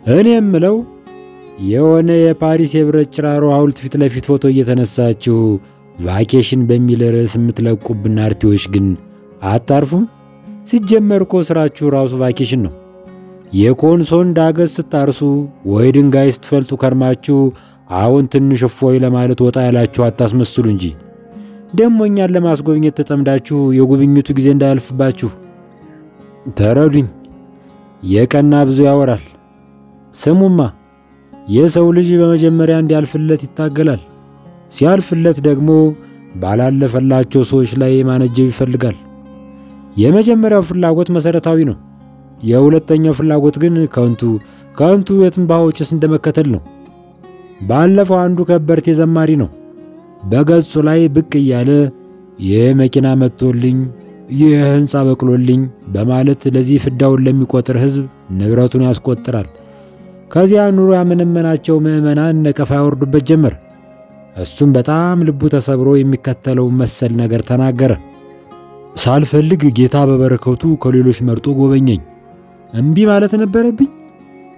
እኔ የምለው የሆነ የፓሪስ የብረት ጭራሮ ሐውልት ፊት ለፊት ፎቶ እየተነሳችሁ ቫኬሽን በሚል ርዕስ የምትለቁብን አርቲዎች ግን አታርፉም? ሲጀመር እኮ ስራችሁ ራሱ ቫኬሽን ነው። የኮንሶን ዳገት ስታርሱ ወይ ድንጋይ ስትፈልጡ ከርማችሁ አሁን ትንሽ እፎይ ለማለት ወጣ ያላችሁ አታስመስሉ እንጂ ደሞ እኛን ለማስጎብኘት ተጠምዳችሁ የጉብኝቱ ጊዜ እንዳያልፍባችሁ ተረዱኝ። የቀና ብዙ ያወራል። ስሙማ የሰው ልጅ በመጀመሪያ እንዲያልፍለት ይታገላል። ሲያልፍለት ደግሞ ባላለፈላቸው ሰዎች ላይ ማነጀብ ይፈልጋል። የመጀመሪያው ፍላጎት መሰረታዊ ነው። የሁለተኛው ፍላጎት ግን ከንቱ የትንባሆ ጭስ እንደመከተል ነው። ባለፈው አንዱ ከበርቴ ዘማሪ ነው። በገጹ ላይ ብቅ እያለ ይህ መኪና መጥቶልኝ ይህ ህንጻ በቅሎልኝ በማለት ለዚህ ፍዳውን ለሚቆጥር ህዝብ ንብረቱን ያስቆጥራል። ከዚያ ኑሮ ያመነመናቸው ምዕመናን ነቀፋ ያወርዱበት ጀመር። እሱም በጣም ልቡ ተሰብሮ የሚከተለው መሰል ነገር ተናገረ። ሳልፈልግ ጌታ በበረከቱ ከሌሎች መርጦ ጎበኘኝ። እምቢ ማለት ነበረብኝ?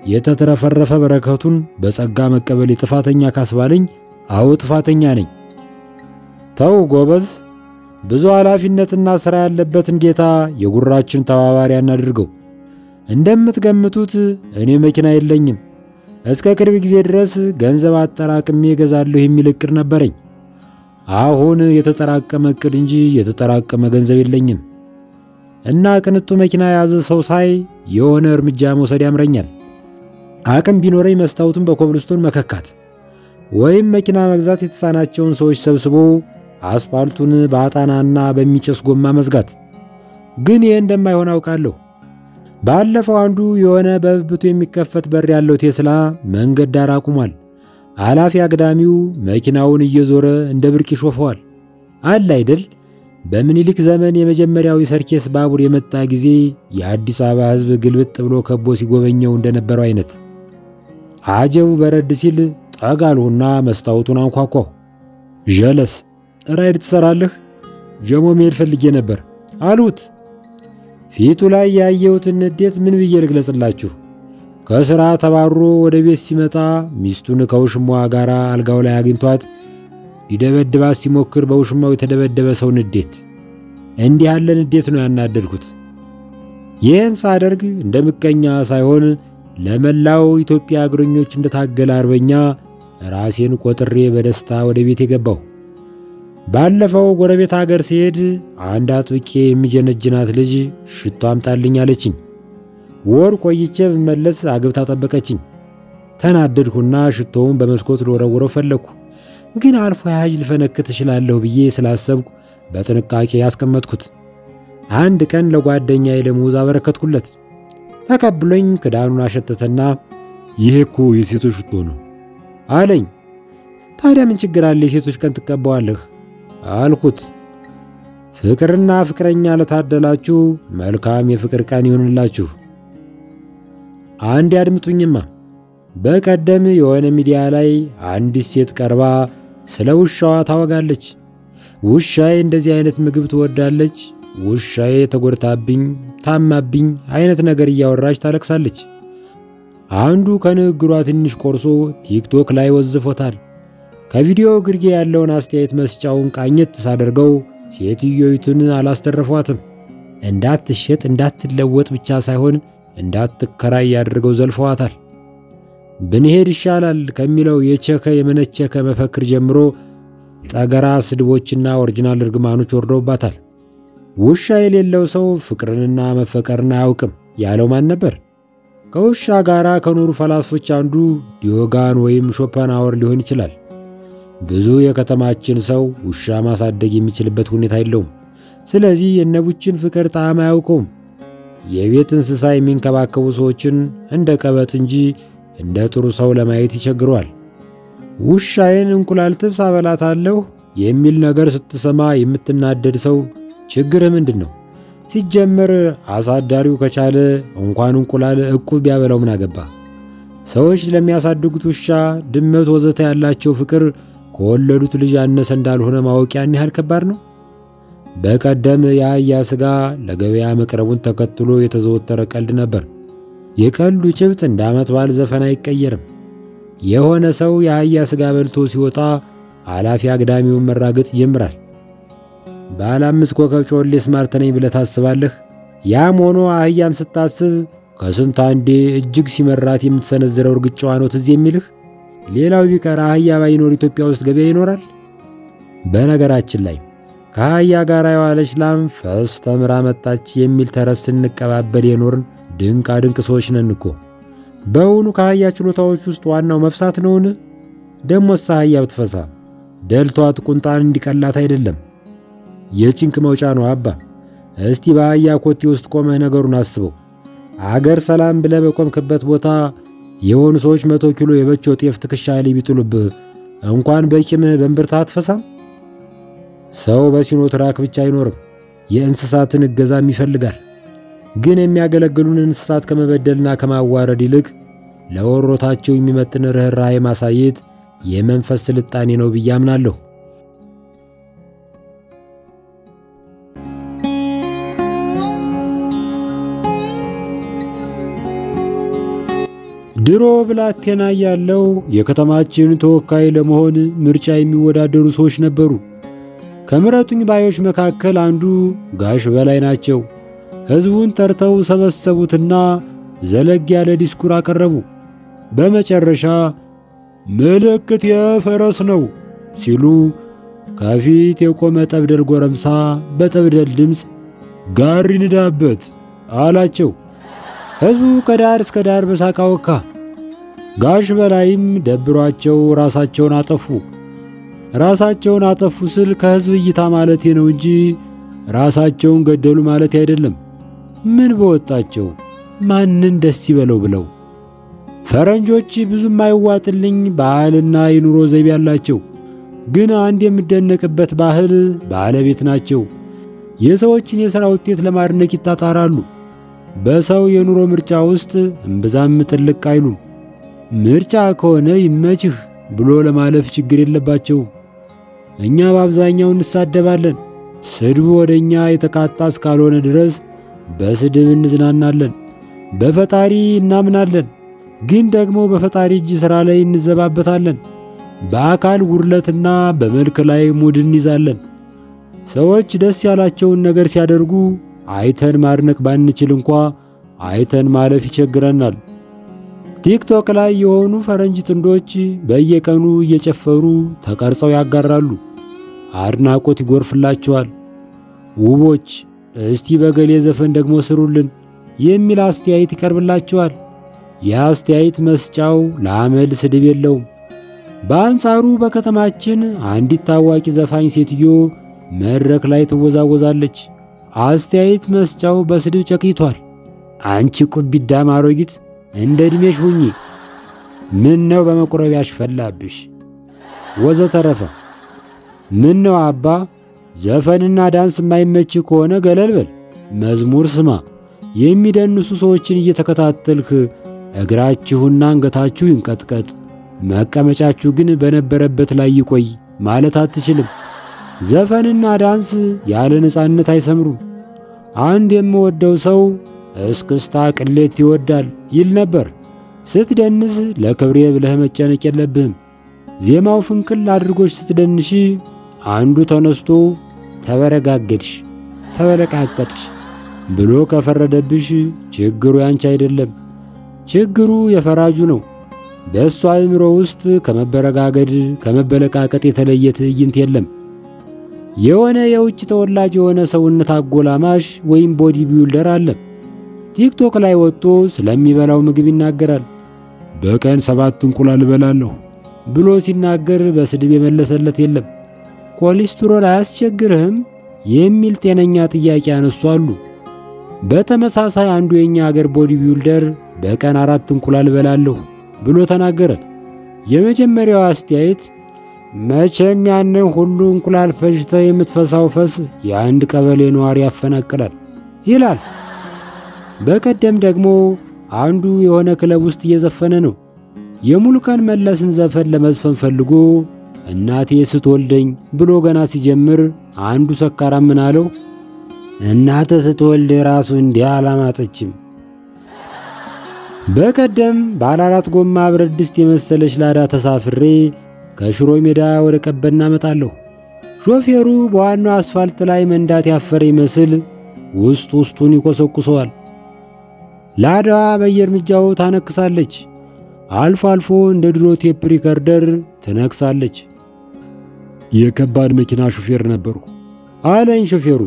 የተተረፈረፈ በረከቱን በጸጋ መቀበል የጥፋተኛ ካስባለኝ አዎ ጥፋተኛ ነኝ። ተው ጎበዝ፣ ብዙ ኃላፊነትና ሥራ ያለበትን ጌታ የጉራችን ተባባሪ አናድርገው። እንደምትገምቱት እኔ መኪና የለኝም። እስከ ቅርብ ጊዜ ድረስ ገንዘብ አጠራቅሜ እገዛለሁ የሚል እቅድ ነበረኝ። አሁን የተጠራቀመ እቅድ እንጂ የተጠራቀመ ገንዘብ የለኝም እና ቅንጡ መኪና ያዘ ሰው ሳይ የሆነ እርምጃ መውሰድ ያምረኛል። አቅም ቢኖረኝ መስታወቱን በኮብልስቶን መከካት ወይም መኪና መግዛት የተሳናቸውን ሰዎች ሰብስቦ አስፋልቱን በአጣናና በሚጨስ ጎማ መዝጋት። ግን ይሄ እንደማይሆን አውቃለሁ። ባለፈው አንዱ የሆነ በብብቱ የሚከፈት በር ያለው ቴስላ መንገድ ዳር አቁሟል። አላፊ አግዳሚው መኪናውን እየዞረ እንደ ብርቅ ይሾፈዋል። አለ አይደል በምኒልክ ዘመን የመጀመሪያው የሰርኬስ ባቡር የመጣ ጊዜ የአዲስ አበባ ሕዝብ ግልብጥ ብሎ ከቦ ሲጎበኘው እንደነበረው አይነት። አጀቡ በረድ ሲል ጠጋልሁና መስታወቱን አንኳኳሁ። ጀለስ ራይድ ትሰራለህ? ጀሞ መሄድ ፈልጌ ነበር አሉት። ፊቱ ላይ ያየሁትን ንዴት ምን ብዬ ልግለጽላችሁ? ከሥራ ተባሮ ወደ ቤት ሲመጣ ሚስቱን ከውሽማዋ ጋር አልጋው ላይ አግኝቷት ሊደበድባት ሲሞክር በውሽማው የተደበደበ ሰው ንዴት። እንዲህ ያለ ንዴት ነው ያናደድኩት። ይህን ሳደርግ እንደ ምቀኛ ሳይሆን ለመላው ኢትዮጵያ እግረኞች እንደታገለ አርበኛ ራሴን ቆጥሬ በደስታ ወደ ቤት የገባሁ። ባለፈው ጎረቤት ሀገር ሲሄድ አንድ አጥብቄ የሚጀነጅናት ልጅ ሽቶ አምጣልኝ አለችኝ። ወር ቆይቼ ብመለስ አግብታ ጠበቀችኝ። ተናደድኩና ሽቶውን በመስኮት ልወረውረው ፈለግኩ። ግን አልፎ ያጅ ልፈነክት እችላለሁ ብዬ ስላሰብኩ በጥንቃቄ ያስቀመጥኩት። አንድ ቀን ለጓደኛዬ ለሙዝ አበረከትኩለት። ተቀብሎኝ ክዳኑን አሸተተና ይሄ እኮ የሴቶች ሽቶ ነው አለኝ። ታዲያ ምን ችግር አለ? የሴቶች ቀን ትቀባዋለህ አልኩት። ፍቅርና ፍቅረኛ ለታደላችሁ መልካም የፍቅር ቀን ይሁንላችሁ። አንድ ያድምጡኝማ። በቀደም የሆነ ሚዲያ ላይ አንዲት ሴት ቀርባ ስለ ውሻዋ ታወጋለች። ውሻዬ እንደዚህ አይነት ምግብ ትወዳለች፣ ውሻዬ ተጎድታብኝ ታማብኝ አይነት ነገር እያወራች ታለቅሳለች። አንዱ ከንግግሯ ትንሽ ቆርሶ ቲክቶክ ላይ ወዝፎታል። ከቪዲዮው ግርጌ ያለውን አስተያየት መስጫውን ቃኘት ሳደርገው ሴትዮይቱን አላስተረፏትም። እንዳትሸጥ እንዳትለወጥ ብቻ ሳይሆን እንዳትከራይ ያደርገው ዘልፈዋታል። ብንሄድ ይሻላል ከሚለው የቸከ የመነቸከ መፈክር ጀምሮ ጠገራ ስድቦችና ኦሪጂናል እርግማኖች ወርደውባታል። ውሻ የሌለው ሰው ፍቅርንና መፈቀርን አያውቅም ያለው ማን ነበር? ከውሻ ጋራ ከኖሩ ፈላስፎች አንዱ ዲዮጋን ወይም ሾፐንሃወር ሊሆን ይችላል። ብዙ የከተማችን ሰው ውሻ ማሳደግ የሚችልበት ሁኔታ የለውም። ስለዚህ የነቡችን ፍቅር ጣዕም አያውቀውም። የቤት እንስሳ የሚንከባከቡ ሰዎችን እንደ ቀበጥ እንጂ እንደ ጥሩ ሰው ለማየት ይቸግረዋል። ውሻዬን እንቁላል ጥብስ አበላታለሁ የሚል ነገር ስትሰማ የምትናደድ ሰው ችግርህ ምንድነው? ሲጀመር አሳዳሪው ከቻለ እንኳን እንቁላል ዕቁብ ቢያበላው ምን አገባ? ሰዎች ለሚያሳድጉት ውሻ፣ ድመት ወዘተ ያላቸው ፍቅር ከወለዱት ልጅ ያነሰ እንዳልሆነ ማወቅ ያን ያህል ከባድ ነው። በቀደም የአህያ ሥጋ ለገበያ መቅረቡን ተከትሎ የተዘወተረ ቀልድ ነበር። የቀልዱ ጭብጥ እንደ ዓመት በዓል ዘፈን አይቀየርም። የሆነ ሰው የአህያ ሥጋ በልቶ ሲወጣ አላፊ አግዳሚውን መራገጥ ይጀምራል። ባለ 5 ኮከብ ጮሌ ስማርት ነኝ ብለህ ታስባለህ? ያም ሆኖ አህያን ስታስብ ከስንት አንዴ እጅግ ሲመራት የምትሰነዝረው እርግጫዋ ነው ትዝ የሚልህ። ሌላው ቢቀር አህያ ባይኖር ኢትዮጵያ ውስጥ ገበያ ይኖራል? በነገራችን ላይ ከአህያ ጋር የዋለች ላም ፈስ ተምራ መጣች የሚል ተረት ስንቀባበል የኖርን ድንቃ ድንቅ ሰዎች ነን እኮ። በእውኑ ከአህያ ችሎታዎች ውስጥ ዋናው መፍሳት ነውን? ደሞስ አህያ ብትፈሳ ደልቷት ቁንጣን እንዲቀላት አይደለም፣ የጭንቅ መውጫ ነው አባ። እስቲ በአህያ ኮቴ ውስጥ ቆመህ ነገሩን አስበው። አገር ሰላም ብለህ በቆምክበት ቦታ የሆኑ ሰዎች 100 ኪሎ የበቾ ጤፍ ትከሻ ላይ ቢጥሉብህ እንኳን በቂምህ በእምብርታ አትፈሳም? ሰው በሲኖትራክ ብቻ አይኖርም፣ የእንስሳትን እገዛም ይፈልጋል። ግን የሚያገለግሉን እንስሳት ከመበደልና ከማዋረድ ይልቅ ለወሮታቸው የሚመጥን ርህራሄ ማሳየት የመንፈስ ስልጣኔ ነው ብዬ አምናለሁ። ድሮ ብላቴና ያለው የከተማችን ተወካይ ለመሆን ምርጫ የሚወዳደሩ ሰዎች ነበሩ። ከምረጡኝ ባዮች መካከል አንዱ ጋሽ በላይ ናቸው። ሕዝቡን ጠርተው ሰበሰቡትና ዘለግ ያለ ዲስኩር አቀረቡ። በመጨረሻ ምልክት የፈረስ ነው ሲሉ ከፊት የቆመ ጠብደል ጎረምሳ በጠብደል ድምፅ ጋሪ ንዳበት አላቸው። ሕዝቡ ከዳር እስከ ዳር በሳቅ አወካ። ጋሽ በላይም ደብሯቸው ራሳቸውን አጠፉ ስል ከሕዝብ እይታ ማለቴ ነው እንጂ ራሳቸውን ገደሉ ማለት አይደለም። ምን በወጣቸው ማንን ደስ ይበለው ብለው። ፈረንጆች ብዙም አይዋጥልኝ ባህልና የኑሮ ዘይቤ ያላቸው፣ ግን አንድ የምደነቅበት ባህል ባለቤት ናቸው። የሰዎችን የሥራ ውጤት ለማድነቅ ይጣጣራሉ። በሰው የኑሮ ምርጫ ውስጥ እምብዛም ጥልቅ አይሉም። ምርጫ ከሆነ ይመችህ ብሎ ለማለፍ ችግር የለባቸውም። እኛ በአብዛኛው እንሳደባለን። ስድቡ ወደኛ የተቃጣ እስካልሆነ ድረስ በስድብ እንዝናናለን። በፈጣሪ እናምናለን፣ ግን ደግሞ በፈጣሪ እጅ ሥራ ላይ እንዘባበታለን። በአካል ጉድለትና በመልክ ላይ ሙድ እንይዛለን። ሰዎች ደስ ያላቸውን ነገር ሲያደርጉ አይተን ማድነቅ ባንችል እንኳ አይተን ማለፍ ይቸግረናል። ቲክቶክ ላይ የሆኑ ፈረንጅ ጥንዶች በየቀኑ እየጨፈሩ ተቀርጸው ያጋራሉ። አድናቆት ይጎርፍላቸዋል። ውቦች እስቲ በገሌ ዘፈን ደግሞ ስሩልን የሚል አስተያየት ይቀርብላቸዋል። የአስተያየት መስጫው ለአመል ስድብ የለውም። በአንጻሩ በከተማችን አንዲት ታዋቂ ዘፋኝ ሴትዮ መድረክ ላይ ትወዛወዛለች። አስተያየት መስጫው በስድብ ጨቅይቷል። አንቺ ቁቢዳ ማሮጊት እንደ ዕድሜሽ ሁኚ፣ ምን ነው በመቁረቢያሽ ፈላብሽ ወዘተረፈ። ምን ነው አባ ዘፈንና ዳንስ የማይመች ከሆነ ገለልበል፣ መዝሙር ስማ። የሚደንሱ ሰዎችን እየተከታተልክ እግራችሁና አንገታችሁ ይንቀጥቀጥ፣ መቀመጫችሁ ግን በነበረበት ላይ ይቆይ ማለት አትችልም። ዘፈንና ዳንስ ያለ ነፃነት አይሰምሩም። አንድ የምወደው ሰው እስክስታ ቅሌት ይወዳል ይል ነበር። ስትደንስ ለክብሬ ብለህ መጨነቅ የለብህም። ዜማው ፍንቅል አድርጎሽ ስትደንሺ አንዱ ተነስቶ ተበረጋገድሽ፣ ተበለቃቀጥሽ ብሎ ከፈረደብሽ ችግሩ ያንቺ አይደለም፣ ችግሩ የፈራጁ ነው። በእሱ አእምሮ ውስጥ ከመበረጋገድ ከመበለቃቀጥ የተለየ ትዕይንት የለም። የሆነ የውጭ ተወላጅ የሆነ ሰውነት አጎላማሽ ወይም ቦዲ ቢልደር አለ። ቲክቶክ ላይ ወጥቶ ስለሚበላው ምግብ ይናገራል። በቀን 7 እንቁላል እበላለሁ ብሎ ሲናገር በስድብ የመለሰለት የለም። ኮሌስትሮል አያስቸግርህም የሚል ጤነኛ ጥያቄ ያነሱ አሉ። በተመሳሳይ አንዱ የኛ ሀገር ቦዲ ቢልደር በቀን 4 እንቁላል እበላለሁ ብሎ ተናገረ። የመጀመሪያው አስተያየት መቼም ያንን ሁሉ እንቁላል ፈጅተ የምትፈሳው ፈስ የአንድ ቀበሌ ነዋሪ ያፈናቅላል ይላል። በቀደም ደግሞ አንዱ የሆነ ክለብ ውስጥ እየዘፈነ ነው። የሙሉቀን መለስን ዘፈን ለመዝፈን ፈልጎ እናቴ ስትወልደኝ ብሎ ገና ሲጀምር አንዱ ሰካራም ምን አለው? እናተ ስትወልድ ራሱ እንዲህ አላማጠችም በቀደም ባለ 4 ጎማ ብረት ድስት የመሰለች ላዳ ተሳፍሬ ከሽሮ ሜዳ ወደ ቀበና መጣለሁ። ሾፌሩ በዋናው አስፋልት ላይ መንዳት ያፈረ ይመስል ውስጡን ይቆሰቁሰዋል። ላዳዋ በየእርምጃው ታነክሳለች። አልፎ አልፎ እንደ ድሮ ቴፕ ሪከርደር ትነክሳለች። የከባድ መኪና ሾፌር ነበርኩ አለኝ ሾፌሩ።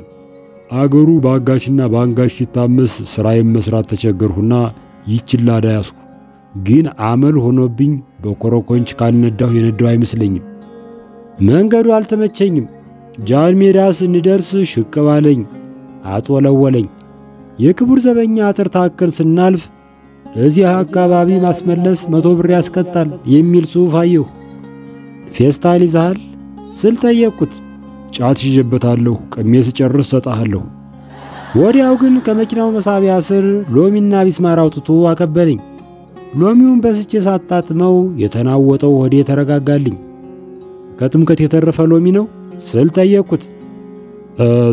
አገሩ በአጋሽና በአንጋሽ ሲታመስ ስራዬን መስራት ተቸገርሁና ይችን ላዳ ያዝኩ። ግን አመል ሆኖብኝ በኮረኮንች ካልነዳሁ የነዳሁ አይመስለኝም። መንገዱ አልተመቸኝም። ጃን ሜዳ ስንደርስ ሽቅብ አለኝ፣ አጦለወለኝ። የክቡር ዘበኛ አጥር ታክል ስናልፍ እዚህ አካባቢ ማስመለስ 100 ብር ያስቀጣል የሚል ጽሑፍ አየሁ። ፌስታል ይዘሃል ስል ጠየቅኩት። ጫት ይዤበታለሁ፣ ቅሜ ስጨርስ ሰጣለሁ። ወዲያው ግን ከመኪናው መሳቢያ ስር ሎሚና ቢስማር አውጥቶ አቀበለኝ። ሎሚውን በስቼ ሳጣጥመው የተናወጠው ሆዴ ተረጋጋልኝ። ከጥምቀት የተረፈ ሎሚ ነው ስል ጠየቅኩት።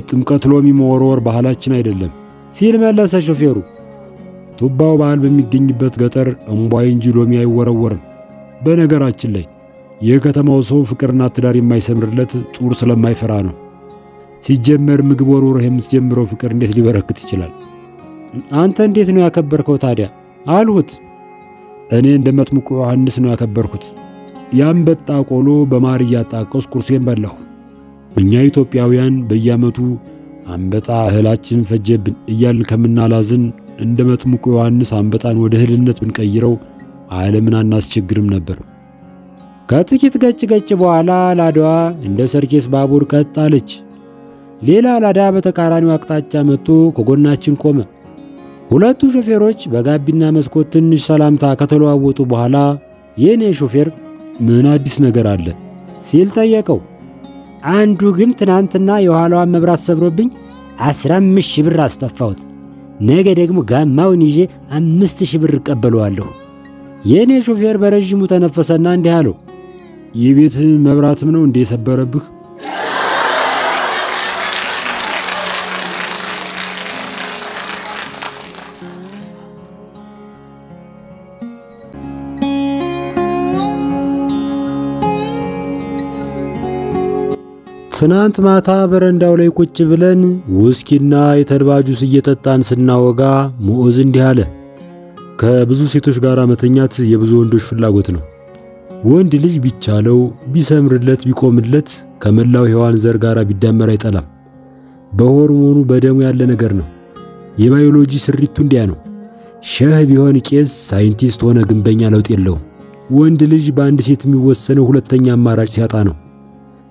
ጥምቀት ሎሚ መወርወር ባህላችን አይደለም ሲል መለሰ ሾፌሩ። ቱባው ባህል በሚገኝበት ገጠር እምቧይ እንጂ ሎሚ አይወረወርም። በነገራችን ላይ የከተማው ሰው ፍቅርና ትዳር የማይሰምርለት ጡር ስለማይፈራ ነው። ሲጀመር ምግብ ወርወረህ የምትጀምረው ፍቅር እንዴት ሊበረክት ይችላል? አንተ እንዴት ነው ያከበርከው ታዲያ አልሁት። እኔ እንደ መጥምቁ ዮሐንስ ነው ያከበርኩት። ያንበጣ ቆሎ በማር እያጣቀስ ቁርሴን በላሁ። እኛ ኢትዮጵያውያን በየዓመቱ አንበጣ እህላችን ፈጀብን እያልን ከምናላዝን እንደ መጥምቁ ዮሐንስ አንበጣን ወደ እህልነት ብንቀይረው ዓለምን አናስቸግርም ነበር። ከጥቂት ገጭ በኋላ ላዳዋ እንደ ሰርኬስ ባቡር ቀጥ አለች። ሌላ ላዳ በተቃራኒው አቅጣጫ መጥቶ ከጎናችን ቆመ። ሁለቱ ሾፌሮች በጋቢና መስኮት ትንሽ ሰላምታ ከተለዋወጡ በኋላ የኔ ሾፌር ምን አዲስ ነገር አለ ሲል ጠየቀው። አንዱ ግን ትናንትና የኋላዋን መብራት ሰብሮብኝ 15,000 ብር አስጠፋሁት። ነገ ደግሞ ጋማውን ይዤ 5,000 ብር እቀበለዋለሁ። የኔ ሾፌር በረጅሙ ተነፈሰና እንዲህ አለው፣ የቤትህን መብራትም ነው እንደ የሰበረብህ? ትናንት ማታ በረንዳው ላይ ቁጭ ብለን ውስኪና የተልባ ጁስ እየጠጣን ስናወጋ ሙዑዝ እንዲህ አለ። ከብዙ ሴቶች ጋር መተኛት የብዙ ወንዶች ፍላጎት ነው። ወንድ ልጅ ቢቻለው ቢሰምርለት ቢቆምለት ከመላው ሔዋን ዘር ጋር ቢዳመር አይጠላም። በሆርሞኑ በደሙ ያለ ነገር ነው። የባዮሎጂ ስሪቱ እንዲያ ነው። ሸህ ቢሆን ቄስ፣ ሳይንቲስት ሆነ ግንበኛ ለውጥ የለውም። ወንድ ልጅ በአንድ ሴት የሚወሰነው ሁለተኛ አማራጭ ሲያጣ ነው።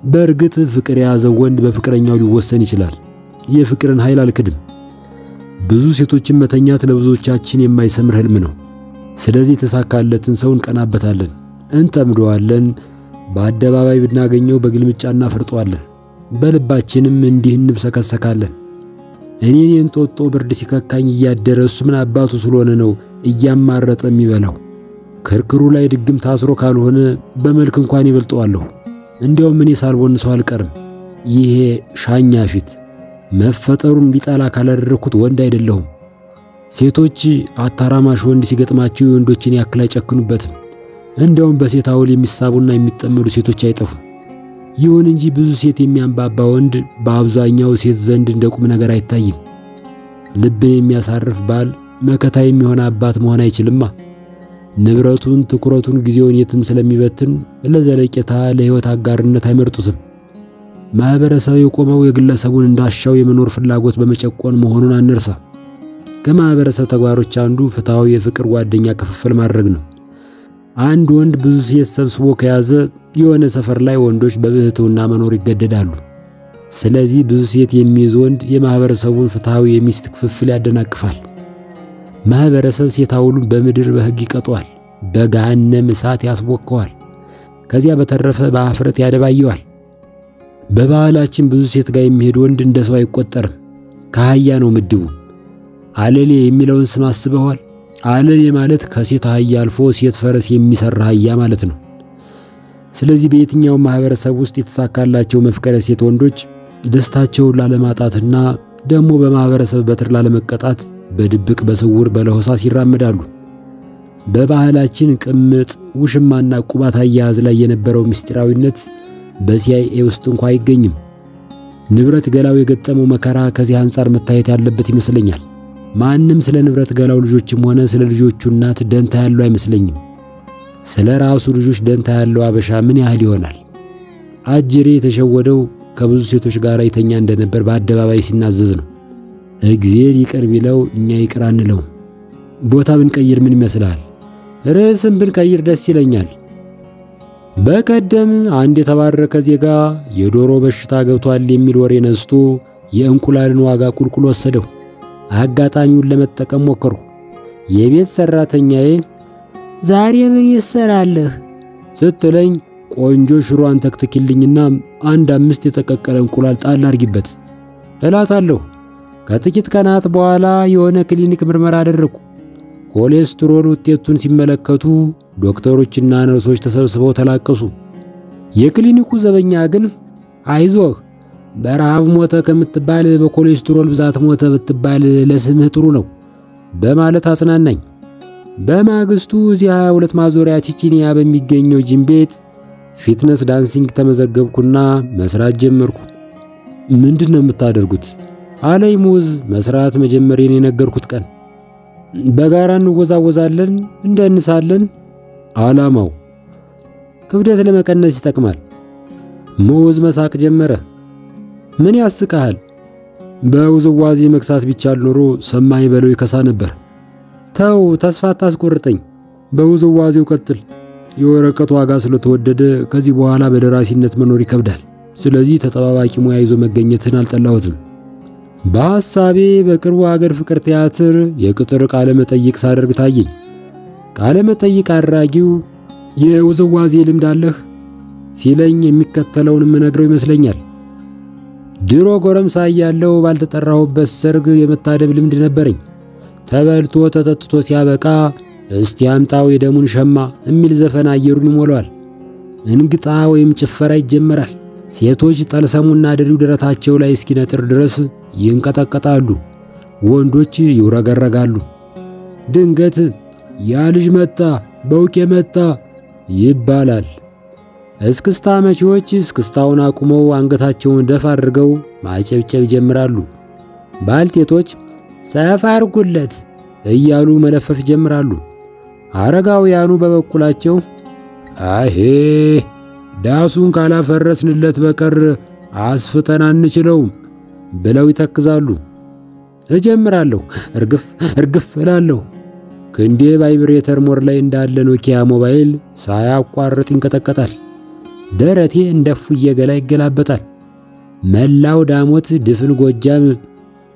በእርግጥ ፍቅር የያዘው ወንድ በፍቅረኛው ሊወሰን ይችላል። የፍቅርን ኃይል አልክድም። ብዙ ሴቶችን መተኛት ለብዙዎቻችን የማይሰምር ህልም ነው። ስለዚህ የተሳካለትን ሰው እንቀናበታለን፣ እንጠምደዋለን። በአደባባይ ብናገኘው በግልምጫ እናፈርጠዋለን። በልባችንም እንዲህ እንብሰከሰካለን። እኔን የእንጦጦ ብርድ ሲከካኝ እያደረ እሱ ምን አባቱ ስለሆነ ነው እያማረጠ የሚበላው? ክርክሩ ላይ ድግም ታስሮ ካልሆነ በመልክ እንኳን ይበልጠዋለሁ። እንዲያውም እኔ ሳልቦንሰው አልቀርም። ይሄ ሻኛ ፊት መፈጠሩን ቢጣላ ካላደረኩት ወንድ አይደለሁም። ሴቶች አታራማሽ ወንድ ሲገጥማቸው የወንዶችን ያክል አይጨክኑበትም። እንዲያውም በሴት አውል የሚሳቡና የሚጠመዱ ሴቶች አይጠፉም። ይሁን እንጂ ብዙ ሴት የሚያንባባ ወንድ በአብዛኛው ሴት ዘንድ እንደ ቁም ነገር አይታይም። ልብን የሚያሳርፍ ባል፣ መከታ የሚሆን አባት መሆን አይችልማ። ንብረቱን፣ ትኩረቱን፣ ጊዜውን የትም ስለሚበትን ለዘለቄታ ለህይወት አጋርነት አይመርጡትም። ማህበረሰብ የቆመው የግለሰቡን እንዳሻው የመኖር ፍላጎት በመጨቆን መሆኑን አንርሳ። ከማህበረሰብ ተግባሮች አንዱ ፍትሃዊ የፍቅር ጓደኛ ክፍፍል ማድረግ ነው። አንድ ወንድ ብዙ ሴት ሰብስቦ ከያዘ የሆነ ሰፈር ላይ ወንዶች በብህትውና መኖር ይገደዳሉ። ስለዚህ ብዙ ሴት የሚይዝ ወንድ የማህበረሰቡን ፍትሃዊ የሚስት ክፍፍል ያደናቅፋል። ማህበረሰብ ሴት አውሉን በምድር በህግ ይቀጠዋል፣ በገሃነም እሳት ያስቦከዋል። ከዚያ በተረፈ በአፍረት ያደባየዋል። በባህላችን ብዙ ሴት ጋር የሚሄድ ወንድ እንደ ሰው አይቆጠርም፣ ከአህያ ነው ምድቡ። አለሌ የሚለውን ስም አስበዋል? አለሌ ማለት ከሴት አህያ አልፎ ሴት ፈረስ የሚሰራ አህያ ማለት ነው። ስለዚህ በየትኛው ማህበረሰብ ውስጥ የተሳካላቸው መፍቀረ ሴት ወንዶች ደስታቸውን ላለማጣትና ደግሞ በማህበረሰብ በትር ላለመቀጣት በድብቅ በስውር በለሆሳስ ይራመዳሉ። በባህላችን ቅምጥ ውሽማና ቁባት አያያዝ ላይ የነበረው ምስጢራዊነት በሲአይኤ ውስጥ እንኳን አይገኝም። ንብረት ገላው የገጠመው መከራ ከዚህ አንፃር መታየት ያለበት ይመስለኛል። ማንም ስለ ንብረት ገላው ልጆችም ሆነ ስለ ልጆቹ እናት ደንታ ያለው አይመስለኝም። ስለ ራሱ ልጆች ደንታ ያለው አበሻ ምን ያህል ይሆናል? አጅሬ የተሸወደው ከብዙ ሴቶች ጋር ይተኛ እንደነበር በአደባባይ ሲናዘዝ ነው። እግዚአብሔር ይቅር ቢለው እኛ ይቅር አንለው። ቦታ ብንቀይር ምን ይመስላል? ርዕስም ብንቀይር ደስ ይለኛል። በቀደም አንድ የተባረከ ዜጋ የዶሮ በሽታ ገብቷል የሚል ወሬ ነስቶ የእንቁላልን ዋጋ ቁልቁል ወሰደው። አጋጣሚውን ለመጠቀም ሞከርኩ። የቤት ሰራተኛዬ ዛሬ ምን ይሰራልህ ስትለኝ ቆንጆ ሽሮን ተክትኪልኝና አንድ 5 የተቀቀለ እንቁላል ጣል አድርጊበት እላታለሁ። ከጥቂት ቀናት በኋላ የሆነ ክሊኒክ ምርመራ አደረኩ። ኮሌስትሮል ውጤቱን ሲመለከቱ ዶክተሮችና ነርሶች ተሰብስበው ተላቀሱ። የክሊኒኩ ዘበኛ ግን አይዞህ በረሃብ ሞተ ከምትባል በኮሌስትሮል ብዛት ሞተ ብትባል ለስምህ ጥሩ ነው በማለት አጽናናኝ። በማግስቱ እዚያ 22 ማዞሪያ ቺቺኒያ በሚገኘው ጂም ቤት ፊትነስ ዳንሲንግ ተመዘገብኩና መስራት ጀመርኩ። ምንድነው የምታደርጉት አለኝ ሙዝ መስራት መጀመሪያን የነገርኩት ቀን። በጋራ እንወዛወዛለን እንደንሳለን። ዓላማው ክብደት ለመቀነስ ይጠቅማል። ሙዝ መሳቅ ጀመረ። ምን ያስቃል? በውዝዋዜ መክሳት ቢቻል ኖሮ ሰማይ በለው ይከሳ ነበር። ተው ተስፋ አታስቆርጠኝ፣ በውዝዋዜው ቀጥል። የወረቀቱ ዋጋ ስለተወደደ ከዚህ በኋላ በደራሲነት መኖር ይከብዳል። ስለዚህ ተጠባባቂ ሙያ ይዞ መገኘትን አልጠላሁትም። በሐሳቤ በቅርቡ ሀገር ፍቅር ቲያትር የቅጥር ቃለ መጠይቅ ሳደርግ ታየኝ። ቃለ መጠይቅ አድራጊው የውዝዋዜ ልምድ አለህ ሲለኝ የሚከተለውን ምነግረው ይመስለኛል። ድሮ ጎረምሳ ያለው ባልተጠራሁበት ሰርግ የመታደብ ልምድ ነበረኝ። ተበልቶ ተጠጥቶ ሲያበቃ እስቲ አምጣው የደሙን ሸማ የሚል ዘፈን አየሩን ይሞላዋል። እንግጣ ወይም ጭፈራ ይጀመራል። ሴቶች ጠልሰሙና ድሪው ደረታቸው ላይ እስኪነጥር ድረስ ይንቀጠቀጣሉ። ወንዶች ይውረገረጋሉ። ድንገት ያ ልጅ መጣ በውቄ መጣ ይባላል። እስክስታ መቺዎች እስክስታውን አቁመው አንገታቸውን ደፋ አድርገው ማጨብጨብ ይጀምራሉ። ባልቴቶች ሰፋ አርጉለት እያሉ መለፈፍ ይጀምራሉ። አረጋውያኑ በበኩላቸው አሄ ዳሱን ካላፈረስንለት በቀር አስፍተን አንችለውም ብለው ይተክዛሉ። እጀምራለሁ። እርግፍ እላለሁ። ክንዴ ቫይብሬተር ሞር ላይ እንዳለ ኖኪያ ሞባይል ሳያቋርጥ ይንቀጠቀጣል። ደረቴ እንደ ፉዬ ገላ ይገላበጣል። መላው ዳሞት ድፍን ጎጃም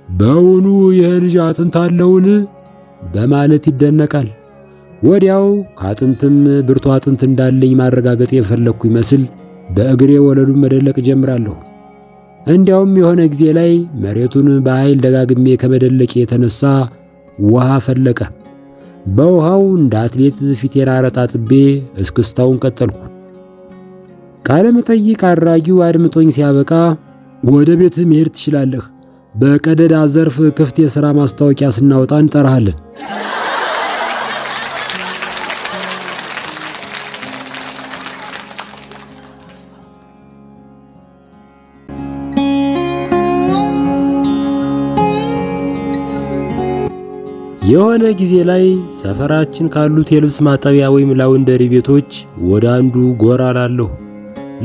በውኑ የልጅ አጥንት አለውን በማለት ይደነቃል። ወዲያው ካጥንትም ብርቱ አጥንት እንዳለኝ ማረጋገጥ የፈለኩ ይመስል በእግሬ ወለሉን መደለቅ ጀምራለሁ። እንዲያውም የሆነ ጊዜ ላይ መሬቱን በኃይል ደጋግሜ ከመደለቄ የተነሳ ውሃ ፈለቀ። በውሃው እንደ አትሌት ፊቴን አረጣጥቤ እስክስታውን ቀጠልኩ። ቃለ መጠይቅ አድራጊው አድምጦኝ ሲያበቃ ወደ ቤት መሄድ ትችላለህ፣ በቀደዳ ዘርፍ ክፍት የሥራ ማስታወቂያ ስናወጣ እንጠራሃለን። የሆነ ጊዜ ላይ ሰፈራችን ካሉት የልብስ ማጠቢያ ወይም ላውንደሪ ቤቶች ወደ አንዱ ጎራ ላለሁ።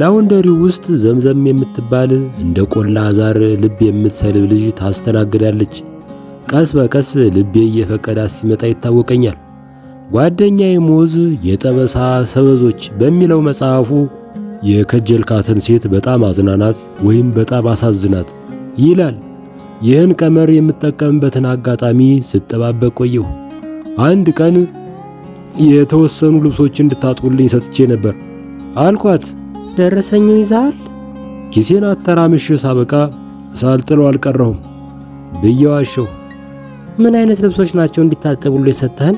ላውንደሪው ውስጥ ዘምዘም የምትባል እንደ ቆላ ዛር ልብ የምትሰልብ ልጅ ታስተናግዳለች። ቀስ በቀስ ልቤ እየፈቀዳት ሲመጣ ይታወቀኛል። ጓደኛዬ ሙዝ የጠበሳ ሰበዞች በሚለው መጽሐፉ የከጀልካትን ሴት በጣም አዝናናት ወይም በጣም አሳዝናት ይላል። ይህን ቀመር የምጠቀምበትን አጋጣሚ ስጠባበቅ ቆየሁ። አንድ ቀን የተወሰኑ ልብሶች እንድታጥቡልኝ ሰጥቼ ነበር አልኳት። ደረሰኙ ይዛል? ኪሴን አተራምሼ ሳበቃ ሳልጥለው አልቀረሁም ብየዋሸሁ። ምን አይነት ልብሶች ናቸው እንዲታጠቡልኝ የሰጠህን?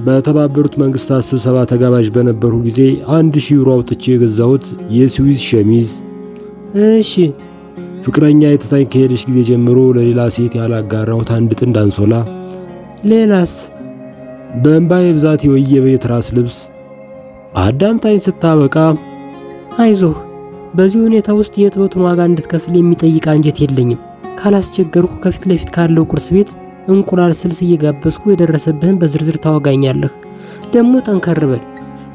በተባበሩት መንግስታት ስብሰባ ተጋባዥ በነበሩ ጊዜ 1000 ዩሮ አውጥቼ የገዛሁት የስዊዝ ሸሚዝ። እሺ። ፍቅረኛ የተታኝ ከሄደች ጊዜ ጀምሮ ለሌላ ሴት ያላጋራሁት አንድ ጥንድ አንሶላ። ሌላስ? በእንባዬ ብዛት የወየበ የትራስ ልብስ አዳምጣኝ ስታበቃ አይዞህ በዚህ ሁኔታ ውስጥ የጥበቱን ዋጋ እንድትከፍል የሚጠይቅ አንጀት የለኝም። ካላስቸገርኩ ከፊት ለፊት ካለው ቁርስ ቤት እንቁላል ስልስ እየጋበዝኩ የደረሰብህን በዝርዝር ታወጋኛለህ። ደግሞ ጠንከር በል፣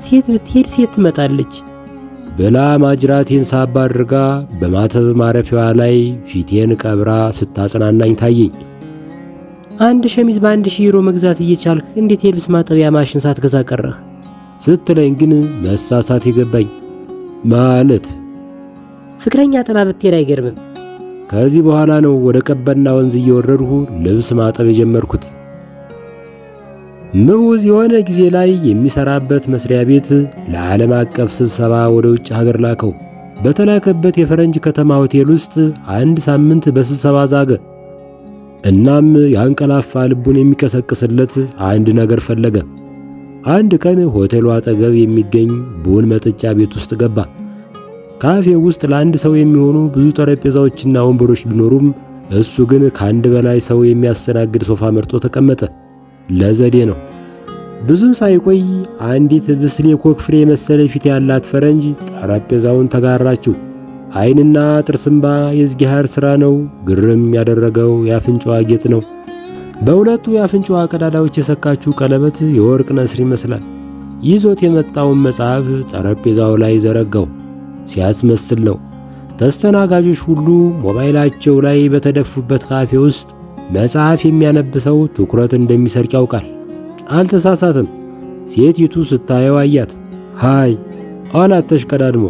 ሴት ብትሄድ ሴት ትመጣለች ብላ ማጅራቴን ሳባ አድርጋ በማተብ ማረፊያዋ ላይ ፊቴን ቀብራ ስታጽናናኝ ታየኝ። አንድ ሸሚዝ በ1000 ዩሮ መግዛት እየቻልክ እንዴት የልብስ ማጠቢያ ማሽን ሳትገዛ ቀረህ ስትለኝ ግን መሳሳት ይገባኝ። ማለት ፍቅረኛ ጥላ ብትሄድ አይገርምም። ከዚህ በኋላ ነው ወደ ቀበና ወንዝ እየወረድሁ ልብስ ማጠብ የጀመርኩት። ምዑዝ የሆነ ጊዜ ላይ የሚሰራበት መስሪያ ቤት ለዓለም አቀፍ ስብሰባ ወደ ውጭ ሀገር ላከው። በተላከበት የፈረንጅ ከተማ ሆቴል ውስጥ አንድ ሳምንት በስብሰባ ዛገ። እናም ያንቀላፋ ልቡን የሚቀሰቅስለት አንድ ነገር ፈለገ። አንድ ቀን ሆቴሉ አጠገብ የሚገኝ ቡን መጠጫ ቤት ውስጥ ገባ። ካፌው ውስጥ ለአንድ ሰው የሚሆኑ ብዙ ጠረጴዛዎችና ወንበሮች ቢኖሩም እሱ ግን ከአንድ በላይ ሰው የሚያስተናግድ ሶፋ መርጦ ተቀመጠ። ለዘዴ ነው። ብዙም ሳይቆይ አንዲት ብስሌ ኮክ ፍሬ መሰለ ፊት ያላት ፈረንጅ ጠረጴዛውን ተጋራችው። ዓይንና ጥርስምባ የእግዚአብሔር ሥራ ነው። ግርም ያደረገው የአፍንጫዋ ጌጥ ነው። በሁለቱ የአፍንጫዋ ቀዳዳዎች የሰካችው ቀለበት የወርቅ ነስር ይመስላል። ይዞት የመጣውን መጽሐፍ ጠረጴዛው ላይ ዘረጋው። ሲያስመስል ነው። ተስተናጋጆች ሁሉ ሞባይላቸው ላይ በተደፉበት ካፌ ውስጥ መጽሐፍ የሚያነብሰው ትኩረት እንደሚሰርቅ ያውቃል። አልተሳሳተም። ሴቲቱ ስታየው አያት። ሃይ አላት ተሽቀዳድሞ።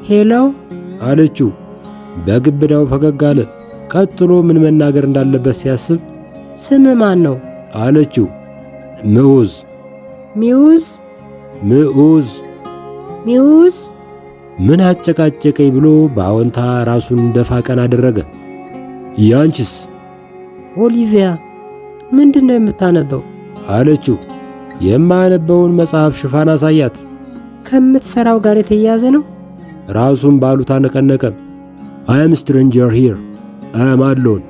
ሄሎ አለችው። በግብዳው ፈገግ አለ። ቀጥሎ ምን መናገር እንዳለበት ሲያስብ ስም ማን ነው አለችው። ምዑዝ። ሚዑዝ ምዑዝ ሚዑዝ ምን አጨቃጨቀኝ ብሎ በአዎንታ ራሱን ደፋ ቀና አደረገ። ያንቺስ? ኦሊቪያ ምንድነው የምታነበው አለችው። የማነበውን መጽሐፍ ሽፋን አሳያት። ከምትሰራው ጋር የተያያዘ ነው? ራሱን ባሉታ ነቀነቀ። I am stranger here. I am alone.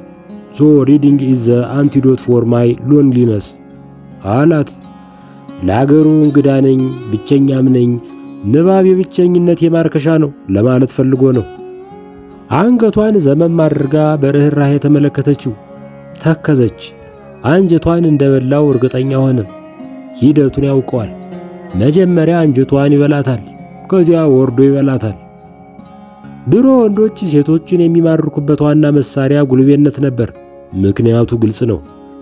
So reading is the antidote for my loneliness. አላት። ለአገሩ እንግዳ ነኝ፣ ብቸኛም ነኝ። ንባብ የብቸኝነት የማርከሻ ነው ለማለት ፈልጎ ነው። አንገቷን ዘመም አድርጋ በርህራሄ ተመለከተችው። ተከዘች። አንጀቷን እንደበላው እርግጠኛ ሆነ። ሂደቱን ያውቀዋል። መጀመሪያ አንጀቷን ይበላታል፣ ከዚያ ወርዶ ይበላታል። ድሮ ወንዶች ሴቶችን የሚማርኩበት ዋና መሳሪያ ጉልቤነት ነበር። ምክንያቱ ግልጽ ነው።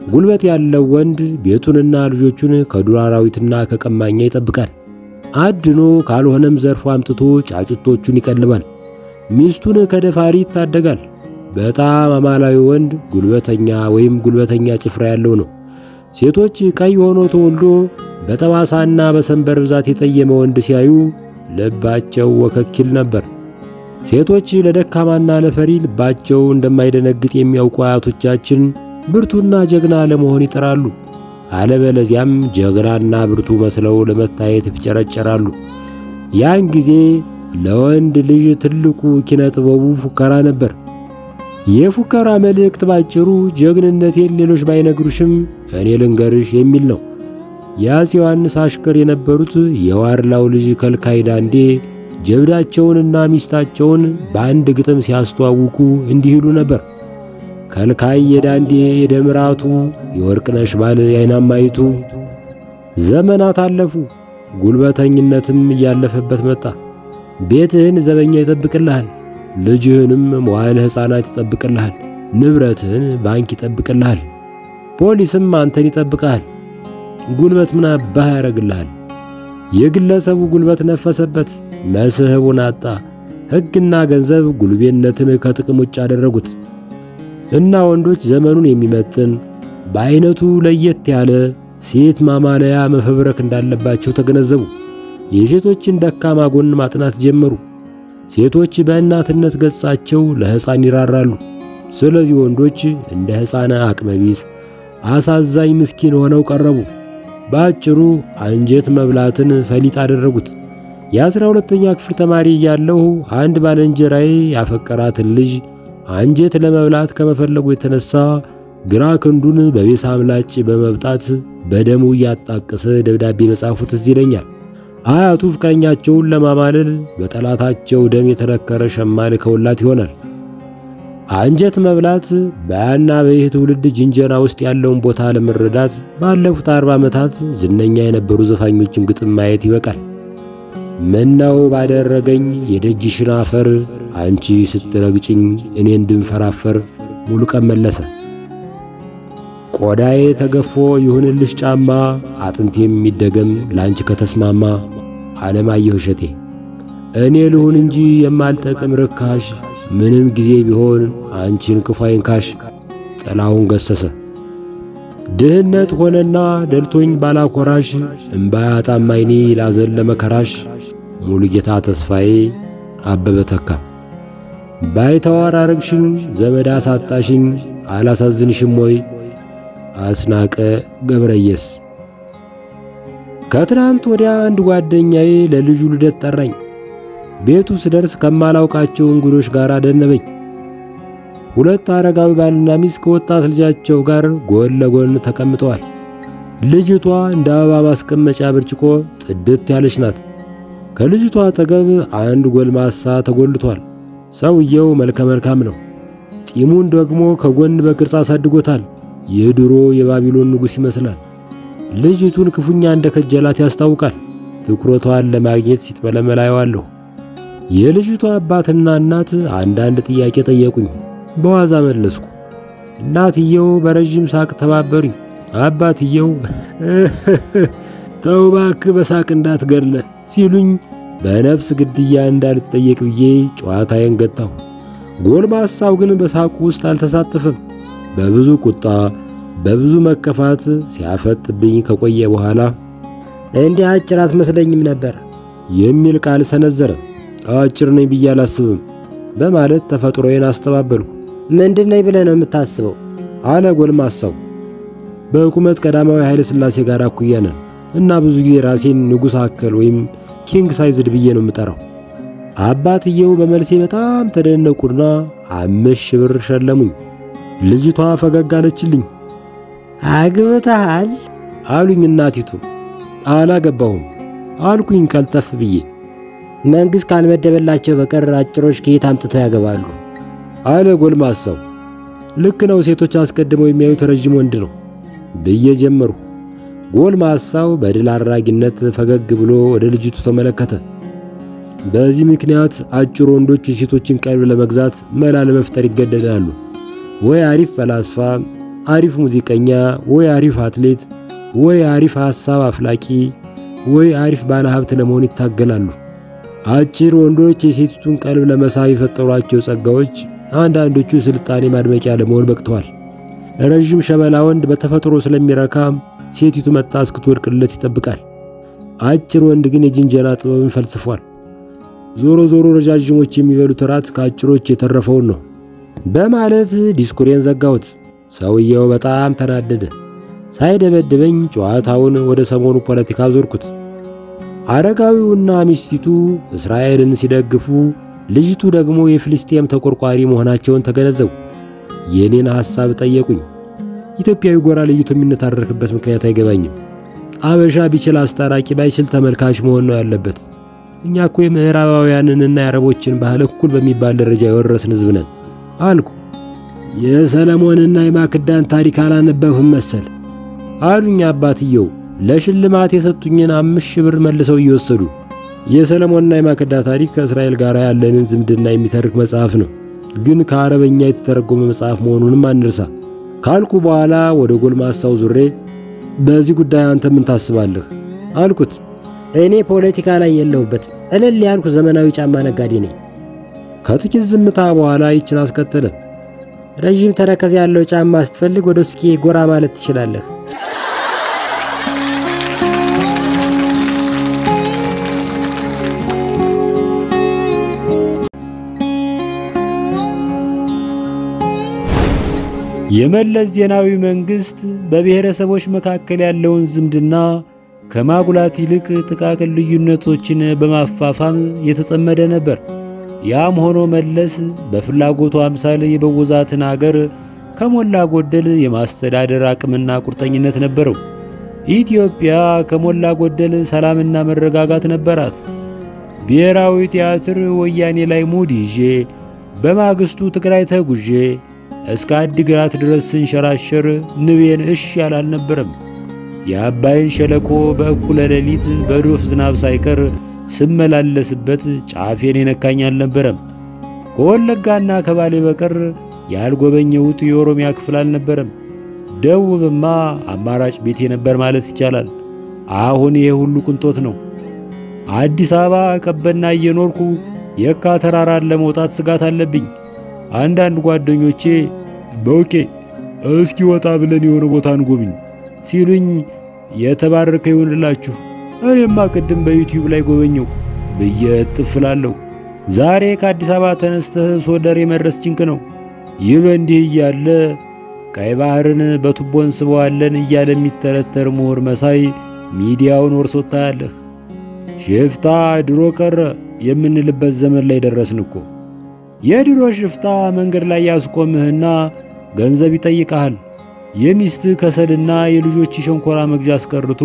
ጉልበት ያለው ወንድ ቤቱንና ልጆቹን ከዱር አራዊትና ከቀማኛ ይጠብቃል። አድኖ ካልሆነም ዘርፎ አምጥቶ ጫጩቶቹን ይቀልባል። ሚስቱን ከደፋሪ ይታደጋል። በጣም አማላዊ ወንድ ጉልበተኛ ወይም ጉልበተኛ ጭፍራ ያለው ነው። ሴቶች ቀይ ሆኖ ተወልዶ በጠባሳና በሰንበር ብዛት የጠየመ ወንድ ሲያዩ ልባቸው ወከኪል ነበር። ሴቶች ለደካማና ለፈሪ ልባቸው እንደማይደነግጥ የሚያውቁ አያቶቻችን ብርቱና ጀግና ለመሆን ይጥራሉ። አለበለዚያም ጀግናና ብርቱ መስለው ለመታየት ይፍጨረጨራሉ። ያን ጊዜ ለወንድ ልጅ ትልቁ ኪነ ጥበቡ ፉከራ ነበር። የፉከራ መልእክት ባጭሩ ጀግንነቴን ሌሎች ባይነግሩሽም እኔ ልንገርሽ የሚል ነው። የአፄ ዮሐንስ አሽከር የነበሩት የዋርላው ልጅ ከልካይ ዳንዴ ጀብዳቸውንና ሚስታቸውን በአንድ ግጥም ሲያስተዋውቁ እንዲህ ይሉ ነበር። ከልካይ የዳንዴ የደምራቱ የወርቅነሽ ባል የአይናማይቱ። ዘመናት አለፉ፣ ጉልበተኝነትም እያለፈበት መጣ። ቤትህን ዘበኛ ይጠብቅልሃል፣ ልጅህንም መዋዕለ ሕፃናት ይጠብቅልሃል፣ ንብረትህን ባንክ ይጠብቅልሃል፣ ፖሊስም አንተን ይጠብቅሃል። ጉልበት ምን አባህ ያደርግልሃል? የግለሰቡ ጉልበት ነፈሰበት፣ መስህቡን አጣ። ሕግና ገንዘብ ጉልቤነትን ከጥቅም ውጭ አደረጉት እና ወንዶች ዘመኑን የሚመጥን በአይነቱ ለየት ያለ ሴት ማማለያ መፈብረክ እንዳለባቸው ተገነዘቡ። የሴቶችን ደካማ ጎን ማጥናት ጀመሩ። ሴቶች በእናትነት ገጻቸው ለሕፃን ይራራሉ። ስለዚህ ወንዶች እንደ ሕፃን አቅመቢስ አሳዛኝ ምስኪን ሆነው ቀረቡ። ባጭሩ አንጀት መብላትን ፈሊጥ አደረጉት። የ12ኛ ክፍል ተማሪ እያለሁ አንድ ባልንጀራዬ ያፈቀራትን ልጅ አንጀት ለመብላት ከመፈለጉ የተነሳ ግራ ክንዱን በቤሳ አምላጭ በመብጣት በደሙ ያጣቀሰ ደብዳቤ መጻፉ ትዝ ይለኛል። አያቱ ፍቅረኛቸውን ለማማለል በጠላታቸው ደም የተነከረ ሸማ ልከውላት ይሆናል። አንጀት መብላት በያና በይህ ትውልድ ጅንጀና ውስጥ ያለውን ቦታ ለመረዳት ባለፉት 40 ዓመታት ዝነኛ የነበሩ ዘፋኞችን ግጥም ማየት ይበቃል። ምነው ባደረገኝ የደጅሽን አፈር አንቺ ስትረግጭኝ እኔ እንድንፈራፈር ሙሉቀን መለሰ። ቆዳዬ ተገፎ ይሁንልሽ ጫማ አጥንቴ የሚደገም ላንቺ ከተስማማ ዓለማየሁ እሸቴ። እኔ ልሁን እንጂ የማልጠቅም ርካሽ ምንም ጊዜ ቢሆን አንቺን ክፉ አይንካሽ ጥላሁን ገሰሰ። ድህነት ሆነና ደልቶኝ ባላኮራሽ እምባያጣም አይኔ ላዘን ለመከራሽ ሙሉጌታ ተስፋዬ አበበ ተካ። ባይተዋር አረግሽኝ ዘመድ አሳጣሽኝ አላሳዝንሽም ወይ አስናቀ ገብረየስ። ከትናንት ወዲያ አንድ ጓደኛዬ ለልጁ ልደት ጠራኝ። ቤቱ ስደርስ ከማላውቃቸው እንግዶች ጋር አደነበኝ። ሁለት አረጋዊ ባልና ሚስት ከወጣት ልጃቸው ጋር ጎን ለጎን ተቀምጠዋል። ልጅቷ እንደ አበባ ማስቀመጫ ብርጭቆ ጥድት ያለች ናት። ከልጅቷ አጠገብ አንድ ጎልማሳ ተጎልቷል። ሰውየው መልከ መልካም ነው። ጢሙን ደግሞ ከጎን በቅርጽ አሳድጎታል። የድሮ የባቢሎን ንጉሥ ይመስላል። ልጅቱን ክፉኛ እንደከጀላት ያስታውቃል። ትኩረቷን ለማግኘት ሲጥመለመል አየዋለሁ። የልጅቷ አባትና እናት አንዳንድ ጥያቄ ጠየቁኝ። በዋዛ መለስኩ። እናትየው በረጅም ሳቅ ተባበሩኝ። አባትየው ተው እባክህ በሳቅ እንዳትገድለን ሲሉኝ በነፍስ ግድያ እንዳልጠየቅ ብዬ ጨዋታዬን ገታሁ። ጎልማሳው ግን በሳቁ ውስጥ አልተሳተፈም። በብዙ ቁጣ በብዙ መከፋት ሲያፈጥብኝ ከቆየ በኋላ እንዲህ አጭር አትመስለኝም ነበር የሚል ቃል ሰነዘረ። አጭር ነኝ ብዬ አላስብም በማለት ተፈጥሮዬን አስተባበልኩ። ምንድነኝ ብለህ ነው የምታስበው? አለ ጎልማሳው። በቁመት ቀዳማዊ ኃይለ ሥላሴ ጋር እኩያ ነን እና ብዙ ጊዜ ራሴን ንጉሥ አከል ወይም ኪንግ ሳይዝድ ብዬ ነው የምጠራው። አባትየው በመልሴ በጣም ተደነቁና 5,000 ብር ሸለሙኝ። ልጅቷ ፈገግ አለችልኝ። አግብተሃል አሉኝ እናቲቱ። አላገባሁም አልኩኝ ቀልጠፍ ብዬ። መንግሥት ካልመደበላቸው በቀር አጭሮች ከየት አምጥተው ያገባሉ? አለ ጎልማሳው። ልክ ነው፣ ሴቶች አስቀድመው የሚያዩት ረጅም ወንድ ነው ብዬ ጀመርኩ። ጎልማሳው በድል አድራጊነት ፈገግ ብሎ ወደ ልጅቱ ተመለከተ። በዚህ ምክንያት አጭር ወንዶች የሴቶችን ቀልብ ለመግዛት መላ ለመፍጠር ይገደዳሉ። ወይ አሪፍ ፈላስፋ፣ አሪፍ ሙዚቀኛ፣ ወይ አሪፍ አትሌት፣ ወይ አሪፍ ሐሳብ አፍላቂ፣ ወይ አሪፍ ባለሀብት ለመሆን ይታገላሉ። አጭር ወንዶች የሴቲቱን ቀልብ ለመሳብ የፈጠሯቸው ጸጋዎች አንዳንዶቹ ስልጣኔ ማድመቂያ ለመሆን በቅተዋል። ረጅም ሸበላ ወንድ በተፈጥሮ ስለሚረካ ሴቲቱ መጣ እስክትወድቅለት ይጠብቃል። አጭር ወንድ ግን የጅንጀና ጥበብን ፈልስፏል። ዞሮ ዞሮ ረጃጅሞች የሚበሉት ራት ከአጭሮች የተረፈውን ነው በማለት ዲስኩሬን ዘጋሁት። ሰውየው በጣም ተናደደ። ሳይደበድበኝ ጨዋታውን ወደ ሰሞኑ ፖለቲካ ዞርኩት። አረጋዊውና ሚስቲቱ እስራኤልን ሲደግፉ፣ ልጅቱ ደግሞ የፍልስጤም ተቆርቋሪ መሆናቸውን ተገነዘቡ። የኔን ሐሳብ ጠየቁኝ። ኢትዮጵያዊ ጎራ ለይቶ የሚነታረክበት ምክንያት አይገባኝም። አበሻ ቢችል አስታራቂ ባይችል ተመልካች መሆን ነው ያለበት። እኛ እኮ የምዕራባውያንንና የአረቦችን ባህል እኩል በሚባል ደረጃ የወረስን ሕዝብ ነን አልኩ። የሰለሞንና የማክዳን ታሪክ አላነበብህም መሰል አሉኝ አባትየው ለሽልማት የሰጡኝን 5,000 ብር መልሰው እየወሰዱ። የሰለሞንና የማክዳ ታሪክ ከእስራኤል ጋር ያለንን ዝምድና የሚተርክ መጽሐፍ ነው፣ ግን ከአረበኛ የተተረጎመ መጽሐፍ መሆኑንም አንርሳ ካልኩ በኋላ ወደ ጎልማሳው ዙሬ በዚህ ጉዳይ አንተ ምን ታስባለህ አልኩት። እኔ ፖለቲካ ላይ የለሁበትም። እልል ያልኩ ዘመናዊ ጫማ ነጋዴ ነኝ። ከጥቂት ዝምታ በኋላ ይችን አስከተለ። ረጅም ተረከዝ ያለው ጫማ ስትፈልግ ወደ ሱቄ ጎራ ማለት ትችላለህ። የመለስ ዜናዊ መንግስት በብሔረሰቦች መካከል ያለውን ዝምድና ከማጉላት ይልቅ ጥቃቅን ልዩነቶችን በማፋፋም የተጠመደ ነበር። ያም ሆኖ መለስ በፍላጎቱ አምሳል የበወዛትን አገር ከሞላ ጎደል የማስተዳደር አቅምና ቁርጠኝነት ነበረው። ኢትዮጵያ ከሞላ ጎደል ሰላምና መረጋጋት ነበራት። ብሔራዊ ቲያትር ወያኔ ላይ ሙድ ይዤ በማግስቱ ትግራይ ተጉዤ እስከ አዲግራት ድረስ ስንሸራሸር ንቤን እሽ ያላልነበረም። የአባይን ሸለቆ በእኩለ ሌሊት በዶፍ ዝናብ ሳይቀር ስመላለስበት ጫፌን የነካኝ አልነበረም። ከወለጋና ከባሌ በቀር ያልጎበኘሁት የኦሮሚያ ክፍል አልነበረም። ደቡብማ አማራጭ ቤቴ ነበር ማለት ይቻላል። አሁን ይሄ ሁሉ ቅንጦት ነው። አዲስ አበባ ቀበና እየኖርኩ የካ ተራራን ለመውጣት ስጋት አለብኝ። አንዳንድ ጓደኞቼ በውቄ እስኪ ወጣ ብለን የሆነ ቦታ እንጎብኝ ሲሉኝ የተባረከ ይሁንላችሁ፣ እኔማ ቅድም በዩቲዩብ ላይ ጎበኘው ብዬ እጥፍላለሁ። ዛሬ ከአዲስ አበባ ተነስተህ ሶደሬ መድረስ ጭንቅ ነው። ይህ በእንዲህ እያለ ቀይ ባህርን በቱቦ እንስበዋለን እያለ የሚተረተር ምሁር መሳይ ሚዲያውን ወርሶት ታያለህ። ሽፍታ ድሮ ቀረ የምንልበት ዘመን ላይ ደረስን እኮ። የድሮ ሽፍታ መንገድ ላይ ያስቆምህና ገንዘብ ይጠይቃል። የሚስትህ ከሰልና የልጆች ሸንኮራ መግዣ አስቀርቶ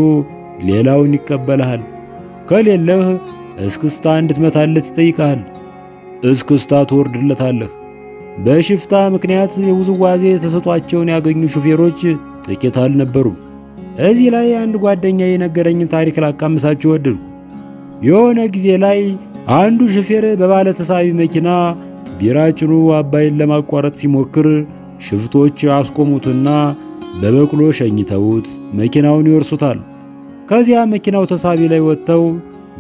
ሌላውን ይቀበልሃል። ከሌለህ እስክስታ እንድትመታለት ይጠይቃል። እስክስታ ትወርድለታለህ። በሽፍታ ምክንያት የውዝዋዜ ተሰጧቸውን ያገኙ ሹፌሮች ጥቂት አልነበሩም። እዚህ ላይ አንድ ጓደኛ የነገረኝን ታሪክ ላቃምሳችሁ ወደድኩ። የሆነ ጊዜ ላይ አንዱ ሹፌር በባለ ተሳቢ መኪና ቢራ ጭኖ አባይን ለማቋረጥ ሲሞክር ሽፍቶች አስቆሙትና በበቅሎ ሸኝተውት መኪናውን ይወርሱታል። ከዚያ መኪናው ተሳቢ ላይ ወጥተው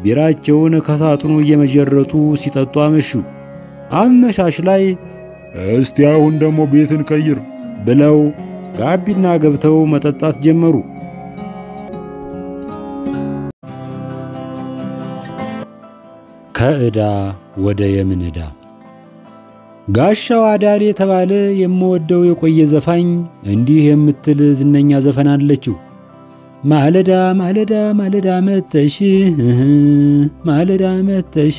ቢራቸውን ከሳጥኑ እየመጀረቱ ሲጠጡ አመሹ። አመሻሽ ላይ እስቲ አሁን ደግሞ ቤትን ቀይር ብለው ጋቢና ገብተው መጠጣት ጀመሩ። ከዕዳ ወደ የምን ዕዳ። ጋሻው አዳል የተባለ የምወደው የቆየ ዘፋኝ እንዲህ የምትል ዝነኛ ዘፈን አለችው። ማለዳ ማለዳ ማለዳ መተሽ ማለዳ መተሽ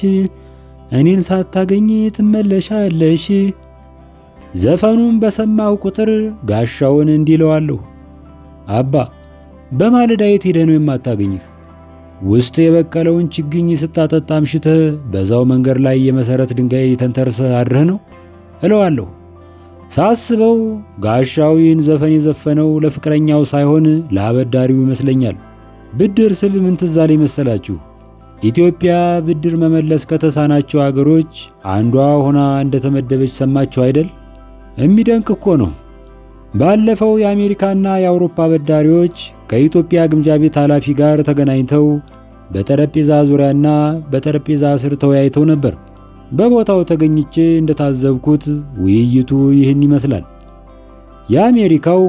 እኔን ሳታገኝ ትመለሻለሽ። ዘፈኑን በሰማው ቁጥር ጋሻውን እንዲለዋለሁ፣ አባ በማለዳ የት ሄደህ ነው የማታገኝህ? ውስጥ የበቀለውን ችግኝ ስታጠጣ አምሽተህ በዛው መንገድ ላይ የመሰረት ድንጋይ ተንተርሰህ አድረህ ነው እለዋለሁ። ሳስበው ጋሻው ይህን ዘፈን የዘፈነው ለፍቅረኛው ሳይሆን ለአበዳሪው ይመስለኛል። ብድር ስል ምን ትዝ አለኝ መሰላችሁ? ኢትዮጵያ ብድር መመለስ ከተሳናቸው አገሮች አንዷ ሆና እንደተመደበች ሰማችሁ አይደል? የሚደንቅ እኮ ነው። ባለፈው የአሜሪካና የአውሮፓ አበዳሪዎች ከኢትዮጵያ ግምጃ ቤት ኃላፊ ጋር ተገናኝተው በጠረጴዛ ዙሪያና በጠረጴዛ ስር ተወያይተው ነበር። በቦታው ተገኝቼ እንደታዘብኩት ውይይቱ ይህን ይመስላል። የአሜሪካው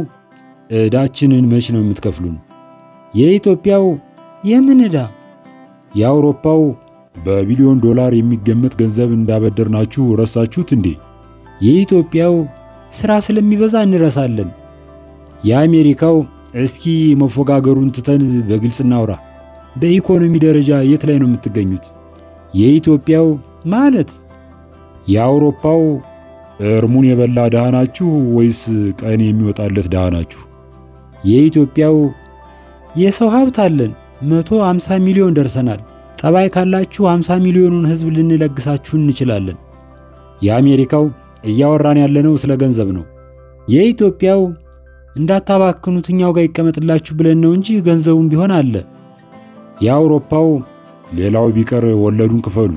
ዕዳችንን መች ነው የምትከፍሉን? የኢትዮጵያው የምን ዕዳ? የአውሮፓው በቢሊዮን ዶላር የሚገመት ገንዘብ እንዳበደርናችሁ ረሳችሁት እንዴ? የኢትዮጵያው ሥራ ስለሚበዛ እንረሳለን። የአሜሪካው እስኪ መፎጋገሩን ትተን በግልጽ እናውራ፣ በኢኮኖሚ ደረጃ የት ላይ ነው የምትገኙት? የኢትዮጵያው ማለት የአውሮፓው እርሙን የበላ ድሃ ናችሁ ወይስ ቀን የሚወጣለት ድሃ ናችሁ? የኢትዮጵያው የሰው ሀብት አለን 150 ሚሊዮን ደርሰናል። ጠባይ ካላችሁ 50 ሚሊዮኑን ሕዝብ ልንለግሳችሁ እንችላለን። የአሜሪካው እያወራን ያለነው ስለ ገንዘብ ነው። የኢትዮጵያው እንዳታባክኑት እኛው ጋር ይቀመጥላችሁ ብለን ነው እንጂ ገንዘቡም ቢሆን አለ። የአውሮፓው ሌላው ቢቀር ወለዱን ክፈሉ።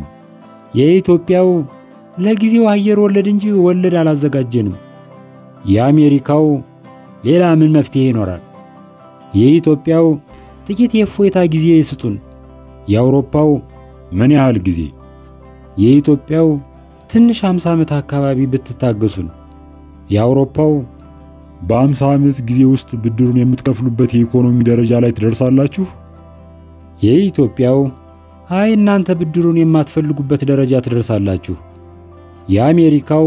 የኢትዮጵያው ለጊዜው አየር ወለድ እንጂ ወለድ አላዘጋጀንም። የአሜሪካው ሌላ ምን መፍትሄ ይኖራል? የኢትዮጵያው ጥቂት የእፎይታ ጊዜ ይስጡን። የአውሮፓው ምን ያህል ጊዜ? የኢትዮጵያው ትንሽ 50 ዓመት አካባቢ ብትታገሱን። የአውሮፓው በ50 ዓመት ጊዜ ውስጥ ብድሩን የምትከፍሉበት የኢኮኖሚ ደረጃ ላይ ትደርሳላችሁ። የኢትዮጵያው አይ እናንተ ብድሩን የማትፈልጉበት ደረጃ ትደርሳላችሁ። የአሜሪካው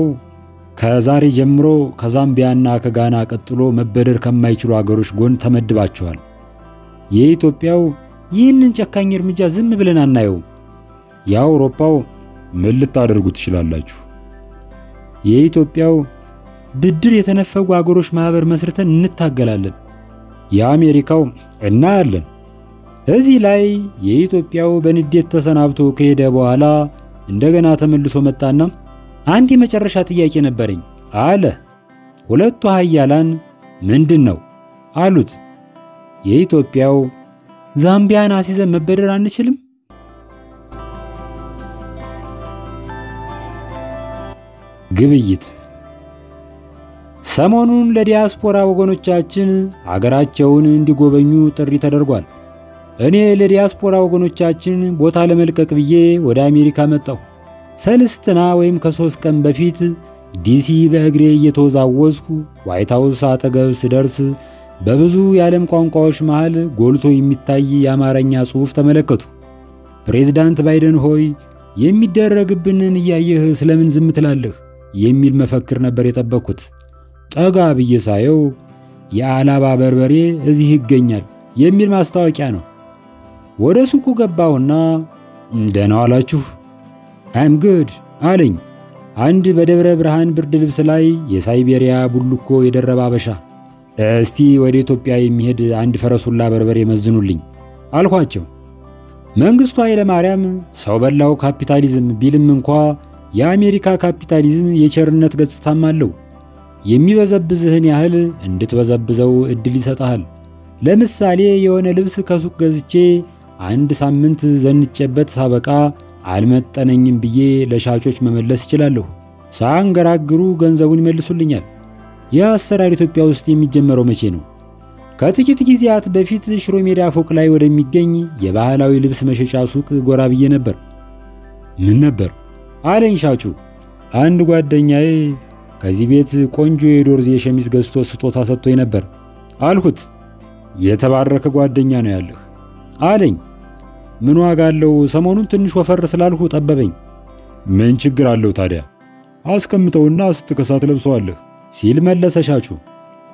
ከዛሬ ጀምሮ ከዛምቢያና ከጋና ቀጥሎ መበደር ከማይችሉ አገሮች ጎን ተመድባችኋል። የኢትዮጵያው ይህንን ጨካኝ እርምጃ ዝም ብለን አናየው። የአውሮፓው ምን ልታደርጉ ትችላላችሁ? የኢትዮጵያው ብድር የተነፈጉ አገሮች ማህበር መስርተን እንታገላለን። የአሜሪካው እናያለን። እዚህ ላይ የኢትዮጵያው በንዴት ተሰናብቶ ከሄደ በኋላ እንደገና ተመልሶ መጣና አንድ የመጨረሻ ጥያቄ ነበረኝ አለ። ሁለቱ ኃያላን ምንድነው አሉት። የኢትዮጵያው ዛምቢያን አስይዘን መበደር አንችልም? ግብይት። ሰሞኑን ለዲያስፖራ ወገኖቻችን አገራቸውን እንዲጎበኙ ጥሪ ተደርጓል። እኔ ለዲያስፖራ ወገኖቻችን ቦታ ለመልቀቅ ብዬ ወደ አሜሪካ መጣሁ። ሰልስትና ወይም ከ3 ቀን በፊት ዲሲ በእግሬ እየተወዛወዝኩ ዋይት ሃውስ አጠገብ ስደርስ በብዙ የዓለም ቋንቋዎች መሃል ጎልቶ የሚታይ የአማርኛ ጽሑፍ ተመለከቱ። ፕሬዝዳንት ባይደን ሆይ የሚደረግብንን እያየህ ስለምን ዝም ትላለህ የሚል መፈክር ነበር የጠበቅኩት። ጠጋ ብዬ ሳየው የአላባ በርበሬ እዚህ ይገኛል የሚል ማስታወቂያ ነው። ወደ ሱቁ ገባሁና ደህና ዋላችሁ አም ጉድ አለኝ አንድ በደብረ ብርሃን ብርድ ልብስ ላይ የሳይቤሪያ ቡልኮ የደረበ አበሻ። እስቲ ወደ ኢትዮጵያ የሚሄድ አንድ ፈረሱላ በርበሬ መዝኑልኝ አልኳቸው። መንግስቱ ኃይለ ማርያም ሰው በላው ካፒታሊዝም ቢልም እንኳ የአሜሪካ ካፒታሊዝም የቸርነት ገጽታም አለው። የሚበዘብዝህን ያህል እንድትበዘብዘው እድል ይሰጣል። ለምሳሌ የሆነ ልብስ ከሱቅ ገዝቼ 1 ሳምንት ዘንጨበት ሳበቃ አልመጠነኝም ብዬ ለሻጮች መመለስ እችላለሁ። ሳንገራግሩ ገንዘቡን ይመልሱልኛል። ይህ አሰራር ኢትዮጵያ ውስጥ የሚጀመረው መቼ ነው? ከጥቂት ጊዜያት በፊት ሽሮ ሜዳ ፎቅ ላይ ወደሚገኝ የባህላዊ ልብስ መሸጫ ሱቅ ጎራ ብዬ ነበር። ምን ነበር አለኝ ሻጩ። አንድ ጓደኛዬ ከዚህ ቤት ቆንጆ የዶርዜ ሸሚዝ ገዝቶ ስጦታ ሰጥቶኝ ነበር አልኩት። የተባረከ ጓደኛ ነው ያለህ አለኝ። ምን ዋጋ አለው? ሰሞኑን ትንሽ ወፈር ስላልሁ ጠበበኝ። ምን ችግር አለው ታዲያ? አስቀምጠውና ስትከሳት ለብሰዋለህ ሲል መለሰ ሻጩ።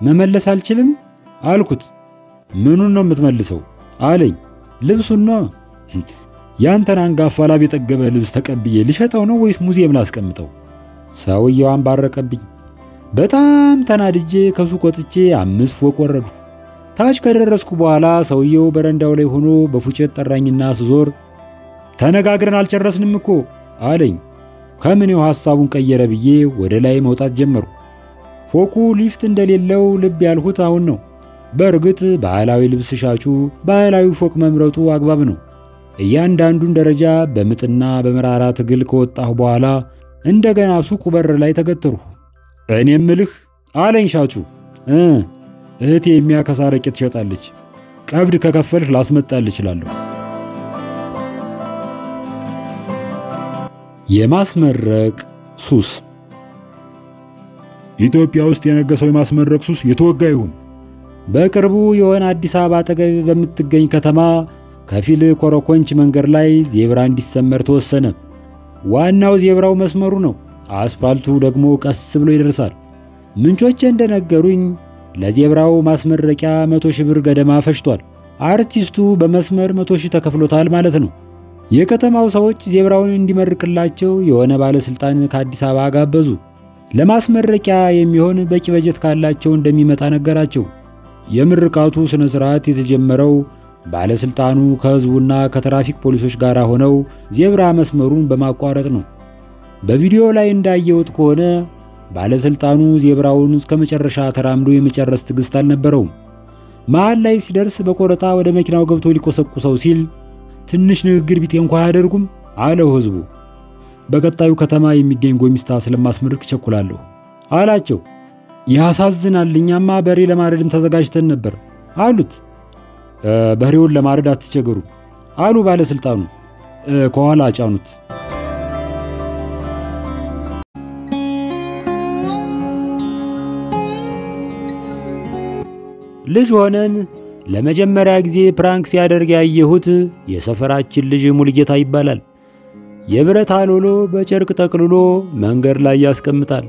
መመለስ አልችልም አልኩት። ምኑን ነው የምትመልሰው አለኝ። ልብሱን ነው። ያንተን አንጋፋ ላብ የጠገበ ልብስ ተቀብዬ ልሸጠው ነው ወይስ ሙዚየም ላስቀምጠው? ሰውየው አንባረቀብኝ። በጣም ተናድጄ ከሱቅ ወጥቼ 5 ፎቅ ወረድኩ። ታች ከደረስኩ በኋላ ሰውየው በረንዳው ላይ ሆኖ በፉጨት ጠራኝና ስዞር ተነጋግረን አልጨረስንም እኮ አለኝ። ከምኔው ሐሳቡን ቀየረ ብዬ ወደ ላይ መውጣት ጀመርኩ። ፎቁ ሊፍት እንደሌለው ልብ ያልሁት አሁን ነው። በእርግጥ ባህላዊ ልብስ ሻጩ ባህላዊ ፎቅ መምረጡ አግባብ ነው። እያንዳንዱን ደረጃ በምጥና በመራራ ትግል ከወጣሁ በኋላ እንደገና ሱቁ በር ላይ ተገተርኩ። እኔም ምልህ አለኝ ሻጩ እህቴ የሚያከሳ አረቄ ትሸጣለች። ቀብድ ከከፈልህ ላስመጣልህ እችላለሁ። የማስመረቅ ሱስ። ኢትዮጵያ ውስጥ የነገሰው የማስመረቅ ሱስ የተወጋ ይሁን። በቅርቡ የሆነ አዲስ አበባ አጠገብ በምትገኝ ከተማ ከፊል ኮረኮንች መንገድ ላይ ዜብራ እንዲሰመር ተወሰነ። ዋናው ዜብራው መስመሩ ነው። አስፋልቱ ደግሞ ቀስ ብሎ ይደርሳል። ምንጮቼ እንደነገሩኝ ለዜብራው ማስመረቂያ 100,000 ብር ገደማ ፈጅቷል። አርቲስቱ በመስመር 100,000 ተከፍሎታል ማለት ነው። የከተማው ሰዎች ዜብራውን እንዲመርቅላቸው የሆነ ባለስልጣን ከአዲስ አበባ ጋበዙ። ለማስመረቂያ የሚሆን በቂ በጀት ካላቸው እንደሚመጣ ነገራቸው። የምርቃቱ ስነ ስርዓት የተጀመረው ባለስልጣኑ ከህዝቡና ከትራፊክ ፖሊሶች ጋር ሆነው ዜብራ መስመሩን በማቋረጥ ነው። በቪዲዮ ላይ እንዳየሁት ከሆነ ባለስልጣኑ ዜብራውን እስከ መጨረሻ ተራምዶ የመጨረስ ትዕግስት አልነበረውም። መሃል ላይ ሲደርስ በቆረጣ ወደ መኪናው ገብቶ ሊቆሰቁሰው ሲል ትንሽ ንግግር ቢጤ እንኳን አያደርጉም አለው ህዝቡ። በቀጣዩ ከተማ የሚገኝ ጎሚስታ ስለማስመርቅ ቸኩላለሁ አላቸው። ያሳዝናል፣ እኛማ በሬ ለማረድም ተዘጋጅተን ነበር አሉት። በሬውን ለማረድ አትቸገሩ አሉ ባለስልጣኑ። ከኋላ ጫኑት። ልጅ ሆነን ለመጀመሪያ ጊዜ ፕራንክ ሲያደርግ ያየሁት የሰፈራችን ልጅ ሙልጌታ ይባላል። የብረት አሎሎ በጨርቅ ጠቅልሎ መንገድ ላይ ያስቀምጣል።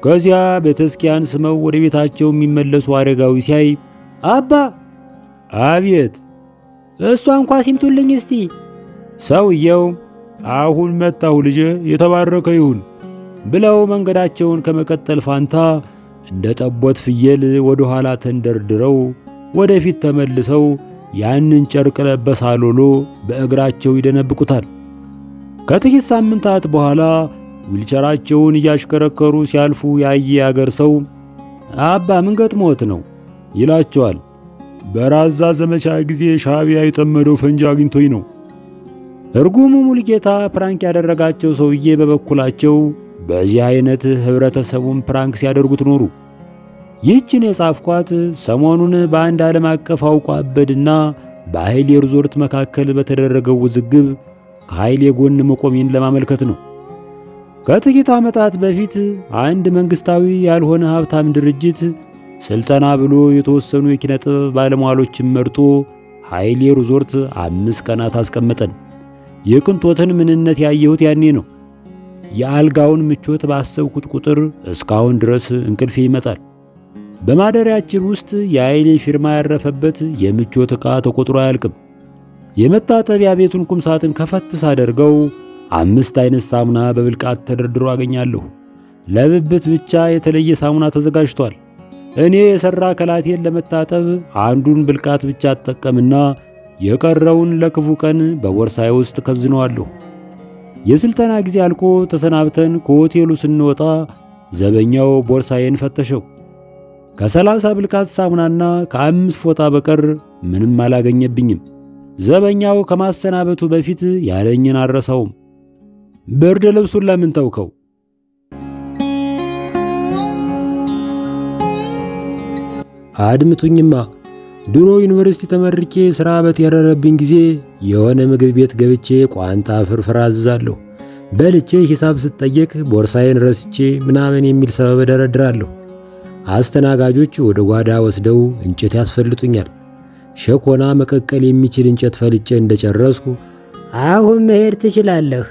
ከዚያ ቤተክርስቲያን ስመው ወደ ቤታቸው የሚመለሱ አረጋዊ ሲያይ አባ አቤት እሷን ኳስ ይምጡልኝ እስቲ። ሰውየው አሁን መጣሁ ልጄ የተባረከ ይሁን ብለው መንገዳቸውን ከመቀጠል ፋንታ እንደ ጠቦት ፍየል ወደ ኋላ ተንደርድረው ወደፊት ተመልሰው ያንን ጨርቅ ለበስ አሎሎ በእግራቸው ይደነብቁታል። ከጥቂት ሳምንታት በኋላ ዊልቸራቸውን እያሽከረከሩ ሲያልፉ ያየ አገር ሰው አባ ምን ገጥሞት ነው ይላቸዋል። በራዛ ዘመቻ ጊዜ ሻዕቢያ የጠመደው ፈንጂ አግኝቶኝ ነው። እርጉሙ ሙልጌታ ፕራንክ ያደረጋቸው ሰውዬ በበኩላቸው በዚህ አይነት ህብረተሰቡን ፕራንክ ሲያደርጉት ኖሩ። ይህችን የጻፍኳት ሰሞኑን በአንድ ዓለም አቀፍ አውቆ አበድና በኃይሌ ሪዞርት መካከል በተደረገው ውዝግብ ከኃይሌ ጎን መቆሜን ለማመልከት ነው። ከጥቂት ዓመታት በፊት አንድ መንግስታዊ ያልሆነ ሀብታም ድርጅት ስልጠና ብሎ የተወሰኑ የኪነ ጥበብ ባለሟሎችን መርጦ ኃይሌ ሪዞርት 5 ቀናት አስቀመጠን። የቅንጦትን ምንነት ያየሁት ያኔ ነው። የአልጋውን ምቾት ባሰብኩት ቁጥር እስካሁን ድረስ እንቅልፌ ይመጣል። በማደሪያችን ውስጥ የኃይሌ ፊርማ ያረፈበት የምቾት ዕቃ ተቆጥሮ አያልቅም። የመታጠቢያ ቤቱን ቁምሳጥን ከፈት ሳደርገው 5 አይነት ሳሙና በብልቃት ተደርድሮ አገኛለሁ። ለብብት ብቻ የተለየ ሳሙና ተዘጋጅቷል። እኔ የሠራ ከላቴን ለመታጠብ አንዱን ብልቃት ብቻ አጠቀምና የቀረውን ለክፉ ቀን በቦርሳዬ ውስጥ ከዝነዋለሁ። የስልጠና ጊዜ አልቆ ተሰናብተን ከሆቴሉ ስንወጣ ዘበኛው ቦርሳዬን ፈተሸው። ከ30 ብልቃት ሳሙናና ከ5 ፎጣ በቀር ምንም አላገኘብኝም። ዘበኛው ከማሰናበቱ በፊት ያለኝን አረሳውም። ብርድ ልብሱን ለምን ተውከው? አድምጡኝማ። ድሮ ዩኒቨርሲቲ ተመርቄ ሥራ በተያረረብኝ ጊዜ የሆነ ምግብ ቤት ገብቼ ቋንጣ ፍርፍር አዝዛለሁ። በልቼ ሂሳብ ስጠየቅ ቦርሳዬን ረስቼ ምናምን የሚል ሰበብ እደረድራለሁ። አስተናጋጆች ወደ ጓዳ ወስደው እንጨት ያስፈልጡኛል። ሸኮና መቀቀል የሚችል እንጨት ፈልጬ እንደጨረስኩ አሁን መሄድ ትችላለህ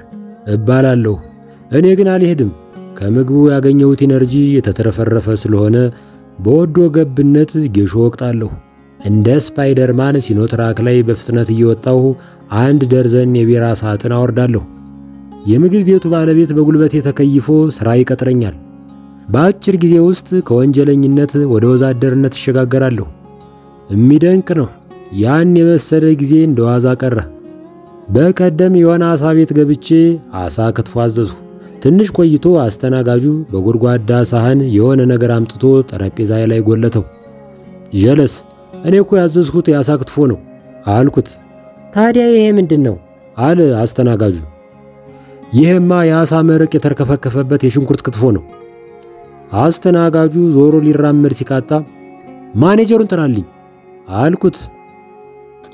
እባላለሁ። እኔ ግን አልሄድም። ከምግቡ ያገኘሁት ኢነርጂ የተተረፈረፈ ስለሆነ በወዶ ገብነት ጌሾ ወቅጣለሁ። እንደ ስፓይደርማን ሲኖትራክ ላይ በፍጥነት እየወጣሁ 1 ደርዘን የቢራ ሳጥን አወርዳለሁ። የምግብ ቤቱ ባለቤት በጉልበቴ ተከይፎ ሥራ ይቀጥረኛል። በአጭር ጊዜ ውስጥ ከወንጀለኝነት ወደ ወዛደርነት እሸጋገራለሁ። የሚደንቅ ነው። ያን የመሰለ ጊዜ እንደዋዛ ቀረ። በቀደም የሆነ አሳ ቤት ገብቼ አሳ ክትፎ አዘዝኩ። ትንሽ ቆይቶ አስተናጋጁ በጎድጓዳ ሳህን የሆነ ነገር አምጥቶ ጠረጴዛ ላይ ጎለተው። ጀለስ እኔ እኮ ያዘዝኩት የአሳ ክትፎ ነው አልኩት። ታዲያ ይሄ ምንድነው? አለ አስተናጋጁ። ይሄማ የአሳ መረቅ የተርከፈከፈበት የሽንኩርት ክትፎ ነው። አስተናጋጁ ዞሮ ሊራመድ ሲቃጣ ማኔጀሩን ጥራልኝ አልኩት።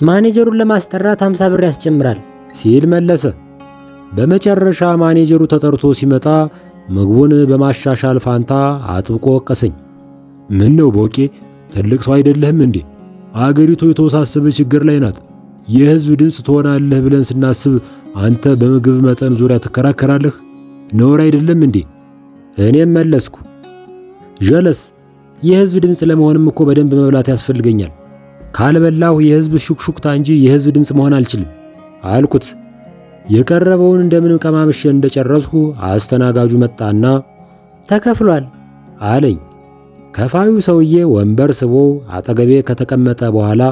ማኔጀሩን ለማስጠራት 50 ብር ያስጨምራል ሲል መለሰ። በመጨረሻ ማኔጀሩ ተጠርቶ ሲመጣ ምግቡን በማሻሻል ፋንታ አጥብቆ ወቀሰኝ። ምን ነው ቦቄ፣ ትልቅ ሰው አይደለህም እንዴ? አገሪቱ የተወሳሰበ ችግር ላይ ናት። የህዝብ ድምፅ ትሆናለህ ብለን ስናስብ አንተ በምግብ መጠን ዙሪያ ትከራከራለህ? ነውር አይደለም እንዴ? እኔም መለስኩ። ጀለስ የህዝብ ድምፅ ለመሆንም እኮ በደንብ መብላት ያስፈልገኛል። ካልበላሁ የህዝብ ሹክሹክታ እንጂ የህዝብ ድምፅ መሆን አልችልም አልኩት። የቀረበውን እንደምን ቀማምሼ እንደጨረስኩ አስተናጋጁ መጣና ተከፍሏል አለኝ። ከፋዩ ሰውዬ ወንበር ስቦ አጠገቤ ከተቀመጠ በኋላ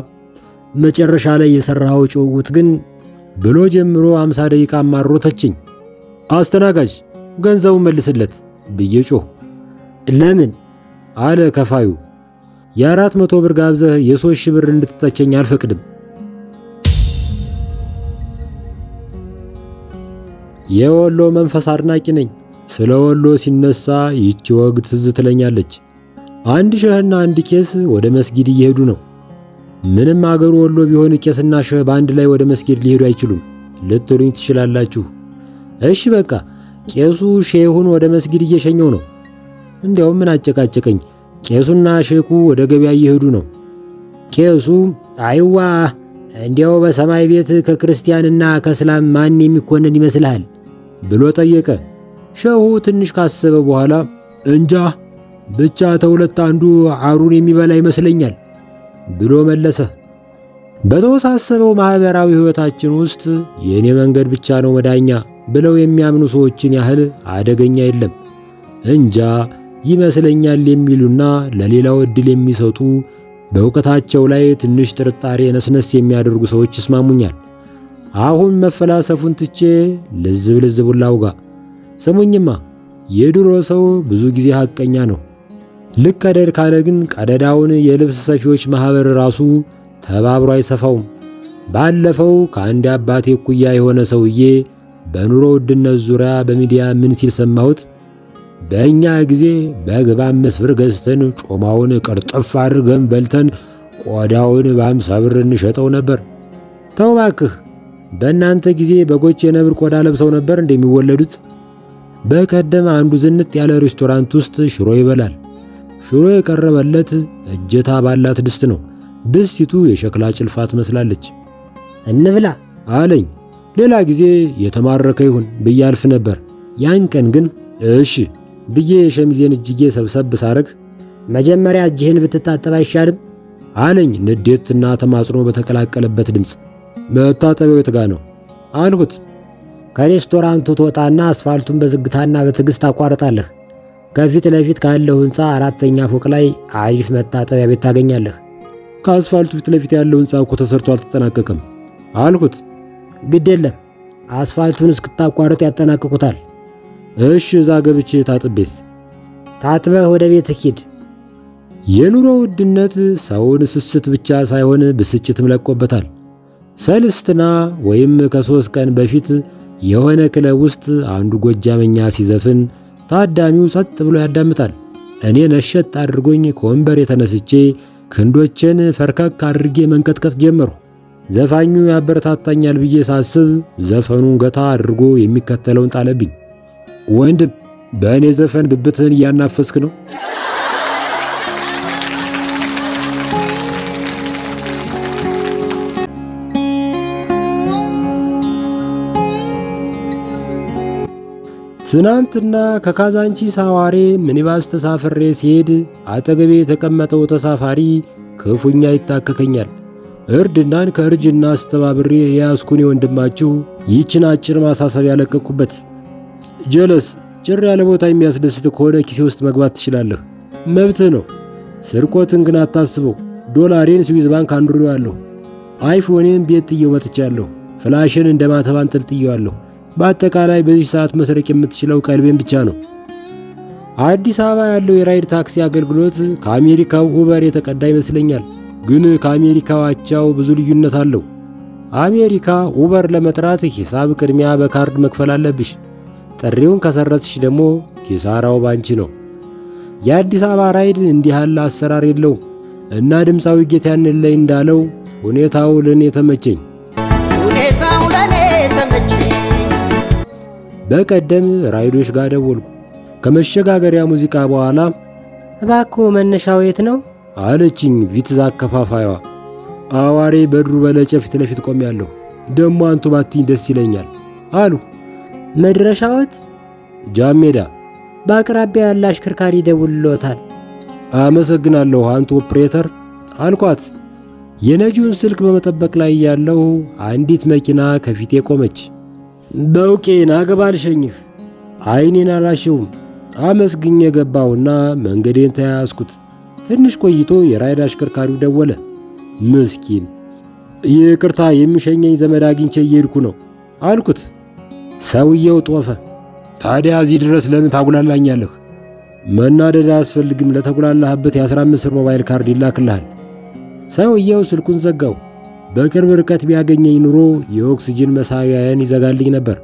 መጨረሻ ላይ የሰራው ጭውውት ግን ብሎ ጀምሮ 50 ደቂቃ ማሮተችኝ። አስተናጋጅ ገንዘቡን መልስለት ብዬ ጮህ። ለምን አለ ከፋዩ። የ400 ብር ጋብዘህ የ3,000 ብር እንድትተቸኝ አልፈቅድም። የወሎ መንፈስ አድናቂ ነኝ። ስለ ወሎ ሲነሳ ይህች ወግ ትዝ ትለኛለች። አንድ ሸህና አንድ ቄስ ወደ መስጊድ እየሄዱ ነው። ምንም አገሩ ወሎ ቢሆን ቄስና ሸህ በአንድ ላይ ወደ መስጊድ ሊሄዱ አይችሉም ልትሉኝ ትችላላችሁ። እሺ በቃ ቄሱ ሼሁን ወደ መስጊድ እየሸኘው ነው። እንዲያው ምን አጨቃጨቀኝ? ቄሱና ሼኩ ወደ ገበያ እየሄዱ ነው። ቄሱ አይዋ እንዲያው በሰማይ ቤት ከክርስቲያንና ከእስላም ማን የሚኮነን ይመስልሃል ብሎ ጠየቀ። ሼሁ ትንሽ ካሰበ በኋላ እንጃ ብቻ ተሁለት አንዱ አሩን የሚበላ ይመስለኛል ብሎ መለሰ። በተወሳሰበው ማህበራዊ ህይወታችን ውስጥ የኔ መንገድ ብቻ ነው መዳኛ ብለው የሚያምኑ ሰዎችን ያህል አደገኛ የለም። እንጃ ይመስለኛል የሚሉና ለሌላው ዕድል የሚሰጡ በእውቀታቸው ላይ ትንሽ ጥርጣሬ ነስነስ የሚያደርጉ ሰዎች ይስማሙኛል። አሁን መፈላሰፉን ትቼ ልዝብ ላውጋ። ስሙኝማ፣ የድሮ ሰው ብዙ ጊዜ ሐቀኛ ነው። ልክ ቀደድ ካለ ግን ቀደዳውን የልብስ ሰፊዎች ማህበር ራሱ ተባብሮ አይሰፋውም። ባለፈው ከአንድ አባቴ እኩያ የሆነ ሰውዬ በኑሮ ውድነት ዙሪያ በሚዲያ ምን ሲል ሰማሁት? በእኛ ጊዜ በግ በ5 ብር ገዝተን ጮማውን ቅርጥፍ አድርገን በልተን ቆዳውን በ50 ብር እንሸጠው ነበር። ተው እባክህ፣ በእናንተ ጊዜ በጎች የነብር ቆዳ ለብሰው ነበር እንደሚወለዱት? በቀደም አንዱ ዝንጥ ያለ ሬስቶራንት ውስጥ ሽሮ ይበላል። ሽሮ የቀረበለት እጀታ ባላት ድስት ነው። ድስቲቱ የሸክላ ጭልፋ ትመስላለች። እንብላ አለኝ። ሌላ ጊዜ የተማረከ ይሁን ብዬ አልፍ ነበር። ያን ቀን ግን እሺ ብዬ የሸሚዜን እጅጌ ሰብሰብ ሳረግ መጀመሪያ እጅህን ብትታጠብ አይሻልም? አለኝ ንዴትና ተማጽኖ በተቀላቀለበት ድምፅ። መታጠቢያው የት ጋ ነው አልሁት። ከሬስቶራንቱ ትወጣና አስፋልቱን በዝግታና በትዕግስት አቋርጣለህ። ከፊት ለፊት ካለው ሕንፃ 4ኛ ፎቅ ላይ አሪፍ መታጠቢያ ቤት ታገኛለህ። ከአስፋልቱ ፊት ለፊት ያለው ሕንፃ እኮ ተሰርቶ አልተጠናቀቀም አልሁት። ግድ የለም አስፋልቱን እስክታቋርጥ ያጠናቅቁታል። እሺ እዛ ገብቼ ታጥቤስ? ታጥበህ ወደ ቤት ሂድ። የኑሮ ውድነት ሰውን ስስት ብቻ ሳይሆን ብስጭትም ለቆበታል። ሰልስትና ወይም ከ3 ቀን በፊት የሆነ ክለብ ውስጥ አንዱ ጎጃመኛ ሲዘፍን ታዳሚው ጸጥ ብሎ ያዳምጣል። እኔ ነሸጥ አድርጎኝ ከወንበር የተነስቼ ክንዶችን ፈርከክ አድርጌ መንቀጥቀጥ ጀመሩ። ዘፋኙ ያበረታታኛል ብዬ ሳስብ ዘፈኑን ገታ አድርጎ የሚከተለውን ጣለብኝ። ወንድም፣ በእኔ ዘፈን ብብትህን እያናፈስክ ነው? ትናንትና ከካዛንቺስ ሐዋሬ ሚኒባስ ተሳፍሬ ሲሄድ አጠገቤ የተቀመጠው ተሳፋሪ ክፉኛ ይታከከኛል። እርድናን ከእርጅና አስተባብሬ የያዝኩን ወንድማችሁ ይችን አጭር ማሳሰቢያ ያለቀኩበት። ጀለስ፣ ጭር ያለ ቦታ የሚያስደስት ከሆነ ኪሴ ውስጥ መግባት ትችላለህ፣ መብትህ ነው። ስርቆትን ግን አታስበው። ዶላሬን ስዊዝ ባንክ አንዱሬዋለሁ። አይፎኔን ቤት ጥዬው መጥቻለሁ። ፍላሽን እንደማተብ አንጠልጥዬዋለሁ። በአጠቃላይ በዚህ ሰዓት መስረቅ የምትችለው ቀልቤን ብቻ ነው። አዲስ አበባ ያለው የራይድ ታክሲ አገልግሎት ከአሜሪካው ኡበር የተቀዳ ይመስለኛል። ግን ከአሜሪካው አቻው ብዙ ልዩነት አለው። አሜሪካ ኡበር ለመጥራት ሂሳብ ቅድሚያ በካርድ መክፈል አለብሽ። ጥሪውን ከሰረስሽ ደግሞ ኪሳራው ባንቺ ነው። የአዲስ አበባ ራይድ እንዲህ ያለ አሰራር የለውም እና ድምፃዊ ጌታነህ ላይ እንዳለው ሁኔታው ለኔ ተመቸኝ። በቀደም ራይዶች ጋር ደወልኩ። ከመሸጋገሪያ ሙዚቃ በኋላ እባክዎ መነሻው የት ነው አለችኝ ቪትዝ አከፋፋይዋ። አዋሬ በድሩ በለጨ ፊት ለፊት ቆሜያለሁ። ደሞ አንቱ ባትኝ ደስ ይለኛል አሉ። መድረሻዎት? ጃሜዳ። በአቅራቢያ ያለ አሽከርካሪ ደውልሎታል። አመሰግናለሁ አንቱ ኦፕሬተር አልኳት። የነጂውን ስልክ በመጠበቅ ላይ ያለው አንዲት መኪና ከፊቴ ቆመች። በውቄ ናገባ ልሸኝህ። አይኔን አላሸውም። አመስግኜ ገባውና መንገዴን ተያያዝኩት። ትንሽ ቆይቶ የራይድ አሽከርካሪው ደወለ። ምስኪን፣ ይቅርታ የሚሸኘኝ ዘመድ አግኝቼ እየሄድኩ ነው አልኩት። ሰውየው ጦፈ። ታዲያ እዚህ ድረስ ለምን ታጉላላኛለህ? መናደድ አያስፈልግም። ለተጉላላህበት የ15 ሞባይል ካርድ ይላክልሃል። ሰውየው ስልኩን ዘጋው። በቅርብ ርቀት ቢያገኘኝ ኑሮ የኦክሲጅን መሳቢያን ይዘጋልኝ ነበር።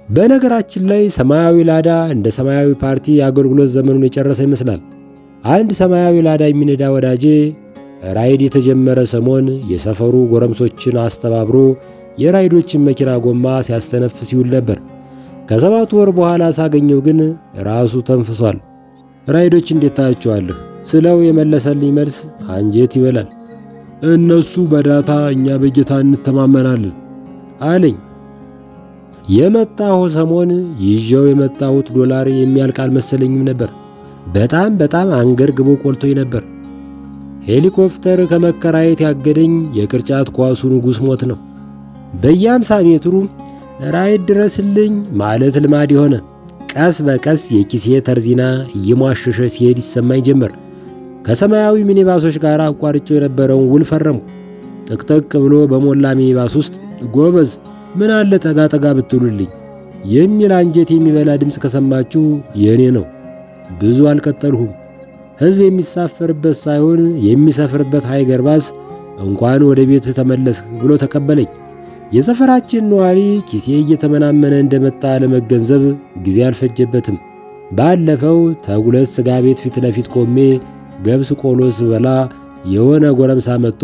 በነገራችን ላይ ሰማያዊ ላዳ እንደ ሰማያዊ ፓርቲ የአገልግሎት ዘመኑን የጨረሰ ይመስላል። አንድ ሰማያዊ ላዳ የሚነዳ ወዳጄ ራይድ የተጀመረ ሰሞን የሰፈሩ ጎረምሶችን አስተባብሮ የራይዶችን መኪና ጎማ ሲያስተነፍስ ይውል ነበር። ከ7 ወር በኋላ ሳገኘው ግን ራሱ ተንፍሷል። ራይዶች እንዴት ታያቸዋለህ ስለው የመለሰልኝ መልስ አንጀት ይበላል። እነሱ በዳታ እኛ በጌታ እንተማመናለን አለኝ። የመጣው ሰሞን ይዤው የመጣሁት ዶላር የሚያልቅ አልመሰለኝም ነበር። በጣም አንገርግቦ ቆልቶኝ ነበር። ሄሊኮፕተር ከመከራየት ያገደኝ የቅርጫት ኳሱ ንጉስ ሞት ነው። በየ50 ሜትሩ ራይድ ድረስልኝ ማለት ልማድ የሆነ ቀስ በቀስ የኪሴ ተርዚና እየሟሸሸ ሲሄድ ይሰማኝ ጀመር። ከሰማያዊ ሚኒባሶች ጋር አቋርጬው የነበረውን ውል ፈረሙ። ጥቅጥቅ ብሎ በሞላ ሚኒባስ ውስጥ ጎበዝ ምን አለ ጠጋ ጠጋ ብትሉልኝ የሚል አንጀት የሚበላ ድምፅ ከሰማችሁ የኔ ነው። ብዙ አልቀጠልሁም። ሕዝብ የሚሳፈርበት ሳይሆን የሚሰፍርበት ሃይገር ባስ እንኳን ወደ ቤት ተመለስ ብሎ ተቀበለኝ። የሰፈራችን ነዋሪ ኪሴ እየተመናመነ እንደመጣ ለመገንዘብ ጊዜ አልፈጀበትም። ባለፈው ተጉለት ስጋ ቤት ፊት ለፊት ቆሜ ገብስ ቆሎ ስበላ የሆነ ጎረምሳ መጥቶ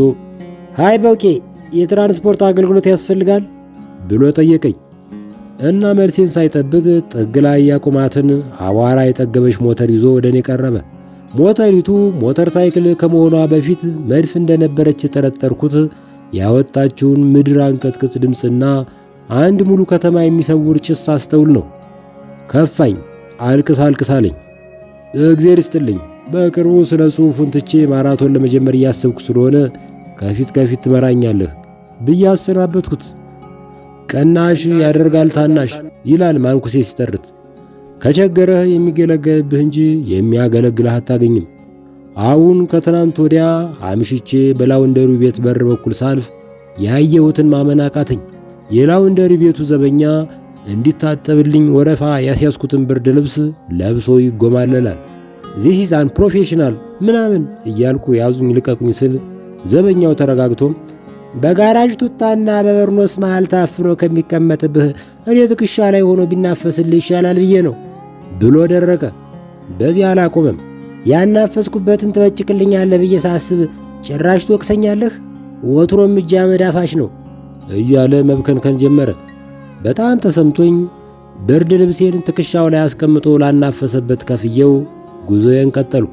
ሃይ በውቄ የትራንስፖርት አገልግሎት ያስፈልጋል ብሎ ጠየቀኝ እና መልሴን ሳይጠብቅ ጥግ ላይ ያቁማትን አቧራ የጠገበች ሞተር ይዞ ወደ እኔ ቀረበ። ሞተሪቱ ሞተር ሳይክል ከመሆኗ በፊት መድፍ እንደነበረች የጠረጠርኩት ያወጣችውን ምድር አንቀጥቅጥ ድምፅና አንድ ሙሉ ከተማ የሚሰውር ጭስ አስተውል ነው። ከፋኝ። አልቅስ አለኝ። እግዜር ይስጥልኝ፣ በቅርቡ ስለ ጽሑፉን ትቼ ማራቶን ለመጀመር እያሰብኩ ስለሆነ ከፊት ትመራኛለህ ብዬ አሰናበትኩት። ቀናሽ ያደርጋል ታናሽ ይላል ማንኩሴ ሲተርት። ከቸገረህ የሚገለገልብህ እንጂ የሚያገለግልህ አታገኝም። አሁን ከትናንት ወዲያ አምሽቼ በላውንደሪ ቤት በር በኩል ሳልፍ ያየሁትን ማመን አቃተኝ። የላውንደሪ ቤቱ ዘበኛ እንዲታጠብልኝ ወረፋ ያስያዝኩትን ብርድ ልብስ ለብሶ ይጎማለላል። ዚስ ኢዝ አን ፕሮፌሽናል ምናምን እያልኩ ያዙኝ ልቀቁኝ ስል ዘበኛው ተረጋግቶ በጋራጅ ቱታና በበርኖስ መሃል ታፍኖ ከሚቀመጥብህ እኔ ትከሻ ላይ ሆኖ ቢናፈስልህ ይሻላል ብዬ ነው ብሎ ደረቀ። በዚህ አላቆመም። ያናፈስኩበትን ትበጭቅልኛለህ ብዬ ሳስብ ጭራሽ ትወቅሰኛለህ፣ ወትሮም እጅ መዳፋሽ ነው እያለ መብከንከን ጀመረ። በጣም ተሰምቶኝ ብርድ ልብሴን ትከሻው ላይ አስቀምጦ ላናፈሰበት ከፍየው ጉዞዬን ቀጠሉ።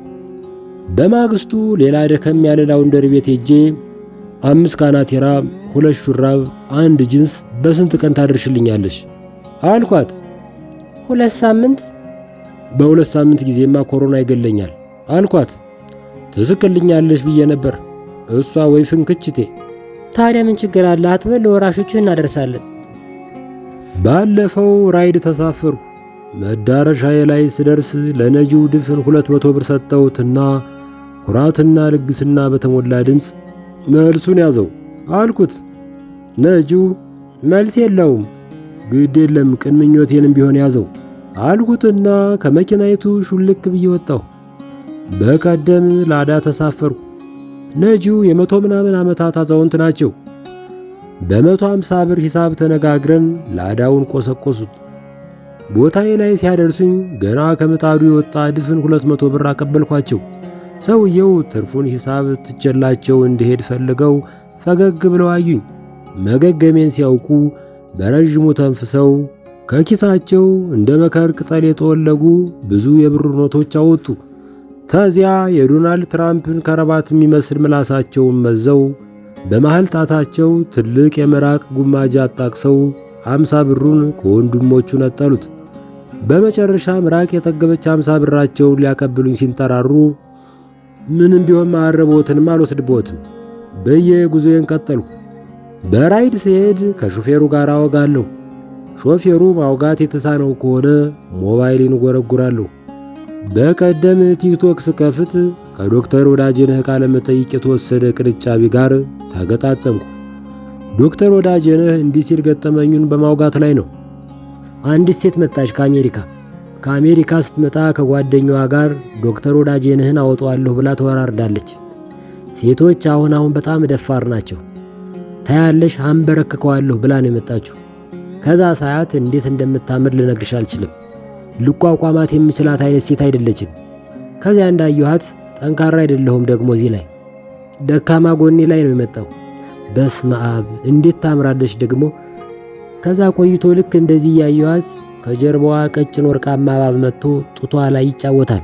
በማግስቱ ሌላ ደከም ያለ ላውንደሪ ቤት ሄጄ 5 ካናቴራ፣ 2 ሹራብ፣ 1 ጂንስ በስንት ቀን ታደርሽልኛለሽ አልኳት። 2 ሳምንት። በ2 ሳምንት ጊዜማ ኮሮና ይገለኛል አልኳት። ትስቅልኛለሽ ብዬ ነበር። እሷ ወይ ፍንክችቴ። ታዲያ ምን ችግር አለ? አትበል፣ ለወራሾቹ እናደርሳለን። ባለፈው ራይድ ተሳፈሩ። መዳረሻዬ ላይ ስደርስ ለነጂው ድፍን 200 ብር ሰጠሁትና ኩራትና ልግስና በተሞላ ድምፅ መልሱን ያዘው አልኩት። ነጂው መልስ የለውም። ግድ የለም ቅን ምኞቴንም ቢሆን ያዘው አልኩትና ከመኪናይቱ ሹልክ ብዬ ወጣሁ። በቀደም ላዳ ተሳፈርኩ። ነጂው የ100 ምናምን ዓመታት አዛውንት ናቸው። በ150 ብር ሂሳብ ተነጋግረን ላዳውን ቆሰቆሱት። ቦታዬ ላይ ሲያደርሱኝ ገና ከምጣዱ የወጣ ድፍን 200 ብር አቀበልኳቸው። ሰውየው ትርፉን ሂሳብ ትቸላቸው እንዲሄድ ፈልገው ፈገግ ብለው አዩኝ። መገገሜን ሲያውቁ በረዥሙ ተንፍሰው ከኪሳቸው እንደ መከር ቅጠል የተወለጉ ብዙ የብር ኖቶች አወጡ። ተዚያ የዶናልድ ትራምፕን ከረባት የሚመስል ምላሳቸውን መዘው በመሃል ጣታቸው ትልቅ የመራቅ ጉማጃ አጣቅሰው 50 ብሩን ከወንድሞቹ ነጠሉት። በመጨረሻ ምራቅ የጠገበች 50 ብራቸውን ሊያቀብሉኝ ሲንጠራሩ ምንም ቢሆን ማረቦትንም አልወስድቦትም በየጉዞዬን ቀጠልኩ። በራይድ ሲሄድ ከሹፌሩ ጋር አወጋለሁ። ሾፌሩ ማውጋት የተሳነው ከሆነ ሞባይልን ጎረጉራለሁ። በቀደም ቲክቶክ ስከፍት ከዶክተር ወዳጄነህ ቃለ መጠይቅ የተወሰደ ቅንጫቢ ጋር ተገጣጠምኩ። ዶክተር ወዳጄነህ እንዲህ ሲል ገጠመኙን በማውጋት ላይ ነው። አንዲት ሴት መጣች ከአሜሪካ ስትመጣ ከጓደኛዋ ጋር ዶክተር ወዳጄነህን አወጣዋለሁ ብላ ተወራርዳለች። ሴቶች አሁን በጣም ደፋር ናቸው። ታያለሽ አንበረክከዋለሁ ብላ ነው የመጣችው። ከዛ ሰዓት እንዴት እንደምታምር ልነግርሽ አልችልም። ልቋቋማት የምችላት አይነት ሴት አይደለችም። ከዚያ እንዳየኋት ጠንካራ አይደለሁም ደግሞ እዚህ ላይ ደካማ ጎኔ ላይ ነው የመጣው። በስመ አብ እንዴት ታምራለች ደግሞ። ከዛ ቆይቶ ልክ እንደዚህ ያየኋት ከጀርባዋ ቀጭን ወርቃማ እባብ መጥቶ ጡቷ ላይ ይጫወታል።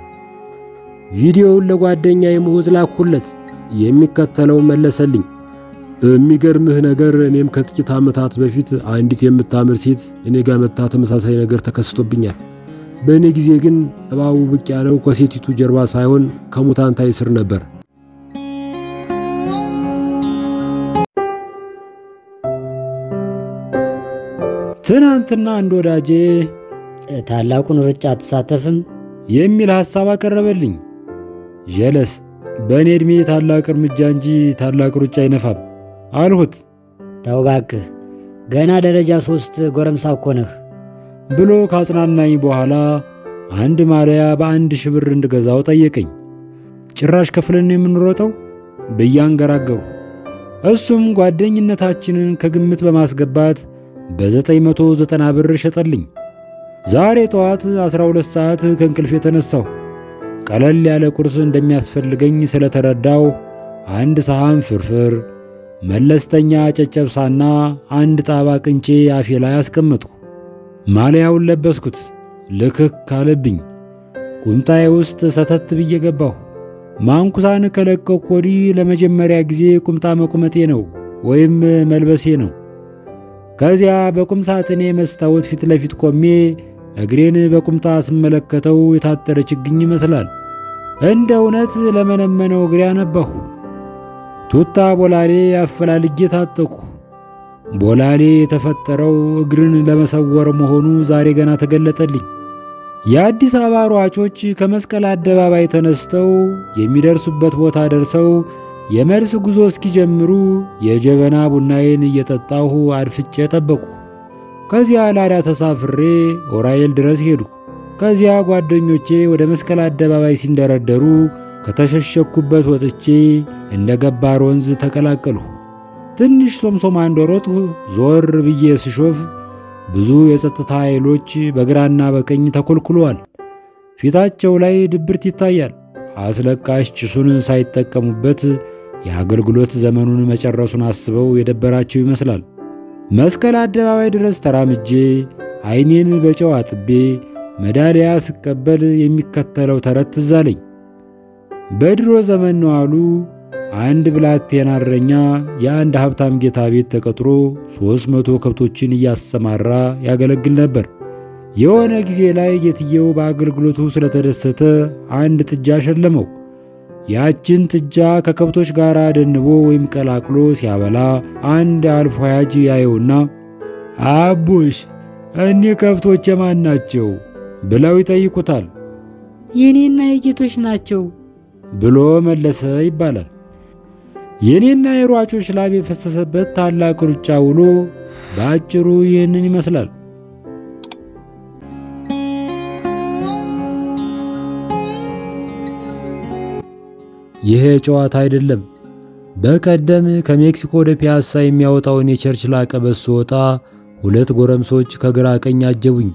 ቪዲዮውን ለጓደኛዬ ሙዝ ላኩለት። የሚከተለው መለሰልኝ። የሚገርምህ ነገር እኔም ከጥቂት ዓመታት በፊት አንዲት የምታምር ሴት እኔ ጋር መጣ ተመሳሳይ ነገር ተከስቶብኛል። በእኔ ጊዜ ግን እባቡ ብቅ ያለው ከሴቲቱ ጀርባ ሳይሆን ከሙታንታይ ስር ነበር። ትናንትና አንድ ወዳጄ ታላቁን ሩጫ አትሳተፍም የሚል ሐሳብ አቀረበልኝ። ጀለስ በእኔ ዕድሜ ታላቅ እርምጃ እንጂ ታላቅ ሩጫ አይነፋም አልሁት። ተው እባክህ ገና ደረጃ 3 ጎረምሳ እኮ ነህ ብሎ ካጽናናኝ በኋላ አንድ ማሊያ በ1000 ብር እንድገዛው ጠየቀኝ። ጭራሽ ከፍለን የምንሮጠው ብያንገራገሩ። እሱም ጓደኝነታችንን ከግምት በማስገባት በ990 ብር ሸጠልኝ። ዛሬ ጠዋት 12 ሰዓት ከእንቅልፍ የተነሳሁ ቀለል ያለ ቁርስ እንደሚያስፈልገኝ ስለተረዳው አንድ ሰሃን ፍርፍር፣ መለስተኛ ጨጨብሳና አንድ ጣባ ቅንጬ አፌ ላይ አስቀመጥኩ። ማሊያውን ለበስኩት። ልክክ አለብኝ። ቁምጣዬ ውስጥ ሰተት ብዬ ገባሁ። ማንኩሳን ከለቀቅኩ ወዲህ ለመጀመሪያ ጊዜ ቁምጣ መቁመጤ ነው ወይም መልበሴ ነው። ከዚያ በቁም ሳጥኔ መስታወት ፊት ለፊት ቆሜ እግሬን በቁምጣ ስመለከተው የታጠረ ችግኝ ይመስላል። እንደ እውነት ለመነመነው እግሬ አነባሁ። ቱታ ቦላሌ አፈላልጌ ታጠቅሁ። ቦላሌ የተፈጠረው እግርን ለመሰወር መሆኑ ዛሬ ገና ተገለጠልኝ። የአዲስ አበባ ሯጮች ከመስቀል አደባባይ ተነስተው የሚደርሱበት ቦታ ደርሰው የመልስ ጉዞ እስኪጀምሩ የጀበና ቡናዬን እየጠጣሁ አድፍጬ ጠበቁ። ከዚያ ላዳ ተሳፍሬ ኦራኤል ድረስ ሄዱ። ከዚያ ጓደኞቼ ወደ መስቀል አደባባይ ሲንደረደሩ ከተሸሸኩበት ወጥቼ እንደ ገባር ወንዝ ተቀላቀሉ። ትንሽ ሶምሶማ እንደሮጥሁ ዞር ብዬ ስሾፍ ብዙ የጸጥታ ኃይሎች በግራና በቀኝ ተኮልኩለዋል። ፊታቸው ላይ ድብርት ይታያል። አስለቃሽ ጭሱን ሳይጠቀሙበት የአገልግሎት ዘመኑን መጨረሱን አስበው የደበራቸው ይመስላል። መስቀል አደባባይ ድረስ ተራምጄ ዓይኔን በጨው አጥቤ ሜዳሊያ ስቀበል የሚከተለው ተረት ትዝ አለኝ። በድሮ ዘመን ነው አሉ አንድ ብላቴና እረኛ የአንድ ሀብታም ጌታ ቤት ተቀጥሮ 300 ከብቶችን እያሰማራ ያገለግል ነበር። የሆነ ጊዜ ላይ ጌትየው በአገልግሎቱ ስለተደሰተ አንድ ጥጃ ሸለመው። ያችን ጥጃ ከከብቶች ጋር ደንቦ ወይም ቀላቅሎ ሲያበላ አንድ አልፎ ያጅ ያየውና አቡሽ እኒህ ከብቶች የማን ናቸው ብለው ይጠይቁታል። የኔና የጌቶች ናቸው ብሎ መለሰ ይባላል። የኔና የሯጮች ላብ የፈሰሰበት ታላቅ ሩጫ ውሎ በአጭሩ ይህንን ይመስላል። ይሄ ጨዋታ አይደለም። በቀደም ከሜክሲኮ ወደ ፒያሳ የሚያወጣውን የቸርችል አቀበት ስወጣ 2 ጎረምሶች ከግራ ቀኝ አጀቡኝ።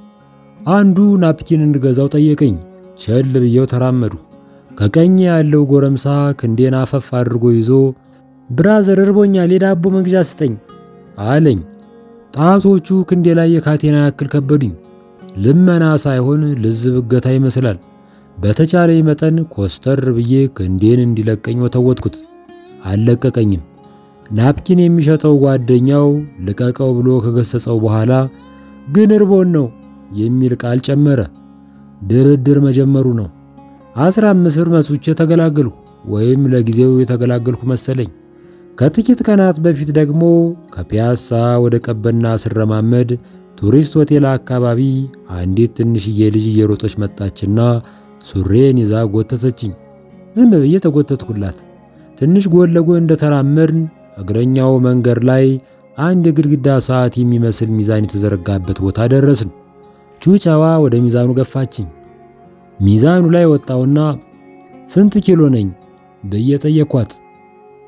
አንዱ ናፕኪን እንድገዛው ጠየቀኝ። ቸል ብየው ተራመዱ። ከቀኝ ያለው ጎረምሳ ክንዴን አፈፍ አድርጎ ይዞ ብራዘር እርቦኛል የዳቦ መግዣ ስጠኝ አለኝ። ጣቶቹ ክንዴ ላይ የካቴና ያክል ከበዱኝ። ልመና ሳይሆን ልዝብ እገታ ይመስላል። በተቻለኝ መጠን ኮስተር ብዬ ክንዴን እንዲለቀኝ ወተወትኩት። አልለቀቀኝም። ናፕኪን የሚሸጠው ጓደኛው ልቀቀው ብሎ ከገሰጸው በኋላ ግን እርቦን ነው የሚል ቃል ጨመረ። ድርድር መጀመሩ ነው። 15 ብር መስውቼ ተገላገልኩ፣ ወይም ለጊዜው የተገላገልኩ መሰለኝ። ከጥቂት ቀናት በፊት ደግሞ ከፒያሳ ወደ ቀበና ስረማመድ ቱሪስት ሆቴል አካባቢ አንዲት ትንሽዬ ልጅ እየሮጠች መጣችና ሱሬን ይዛ ጎተተችኝ። ዝም ብዬ ተጎተትኩላት። ትንሽ ጎን ለጎን እንደተራመድን እግረኛው መንገድ ላይ አንድ የግድግዳ ሰዓት የሚመስል ሚዛን የተዘረጋበት ቦታ ደረስን። ቹቻዋ ወደ ሚዛኑ ገፋችኝ። ሚዛኑ ላይ ወጣውና ስንት ኪሎ ነኝ ብዬ ጠየኳት።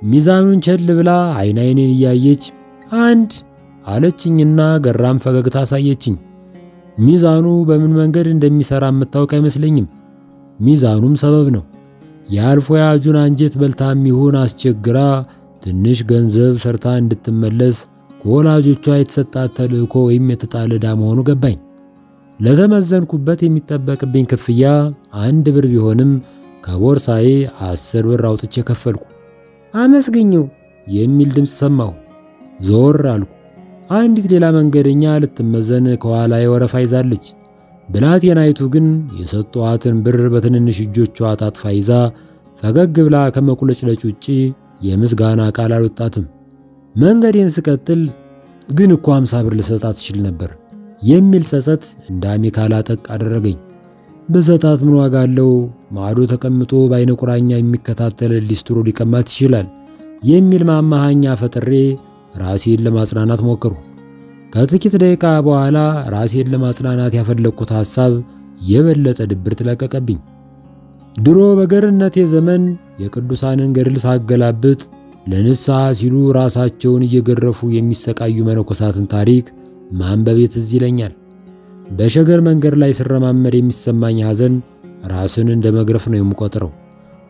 ሚዛኑን ቸል ብላ አይኔን እያየች 1 አለችኝና ገራም ፈገግታ አሳየችኝ። ሚዛኑ በምን መንገድ እንደሚሰራ የምታውቅ አይመስለኝም። ሚዛኑም ሰበብ ነው። የአልፎ ያጁን አንጀት በልታም ይሁን አስቸግራ ትንሽ ገንዘብ ሰርታ እንድትመለስ ከወላጆቿ የተሰጣት ተልእኮ ወይም የተጣለ ዕዳ መሆኑ ገባኝ። ለተመዘንኩበት የሚጠበቅብኝ ክፍያ 1 ብር ቢሆንም ከቦርሳዬ 10 ብር አውጥቼ ከፈልኩ። አመስግኘው የሚል ድምፅ ሰማሁ። ዞር አልኩ። አንዲት ሌላ መንገደኛ ልትመዘን ከኋላዬ ወረፋ ይዛለች። ብላቴናይቱ ግን የሰጧትን ብር በትንንሽ እጆቿ አጣጥፋ ይዛ ፈገግ ብላ ከመቁለጭለጭ ውጪ የምስጋና ቃል አልወጣትም። መንገዴን ስቀጥል ግን እኮ 50 ብር ልሰጣት ትችል ነበር የሚል ጸጸት እንደ አሜካላ ጠቅ አደረገኝ። በሰጣት ምን ዋጋ አለው? ማዶ ተቀምጦ በአይነ ቁራኛ የሚከታተል ሊስትሮ ሊቀማት ይችላል የሚል ማማሃኛ ፈጥሬ ራሴን ለማጽናናት ሞከሩ። ከጥቂት ደቂቃ በኋላ ራሴን ለማጽናናት ያፈለኩት ሐሳብ የበለጠ ድብርት ለቀቀብኝ። ድሮ በገርነቴ ዘመን የቅዱሳንን ገድል ሳገላብጥ ለንስሐ ሲሉ ራሳቸውን እየገረፉ የሚሰቃዩ መነኮሳትን ታሪክ ማንበቤ ትዝ ይለኛል። በሸገር መንገድ ላይ ስረማመድ የሚሰማኝ ሐዘን ራስን እንደ መግረፍ ነው የምቆጥረው።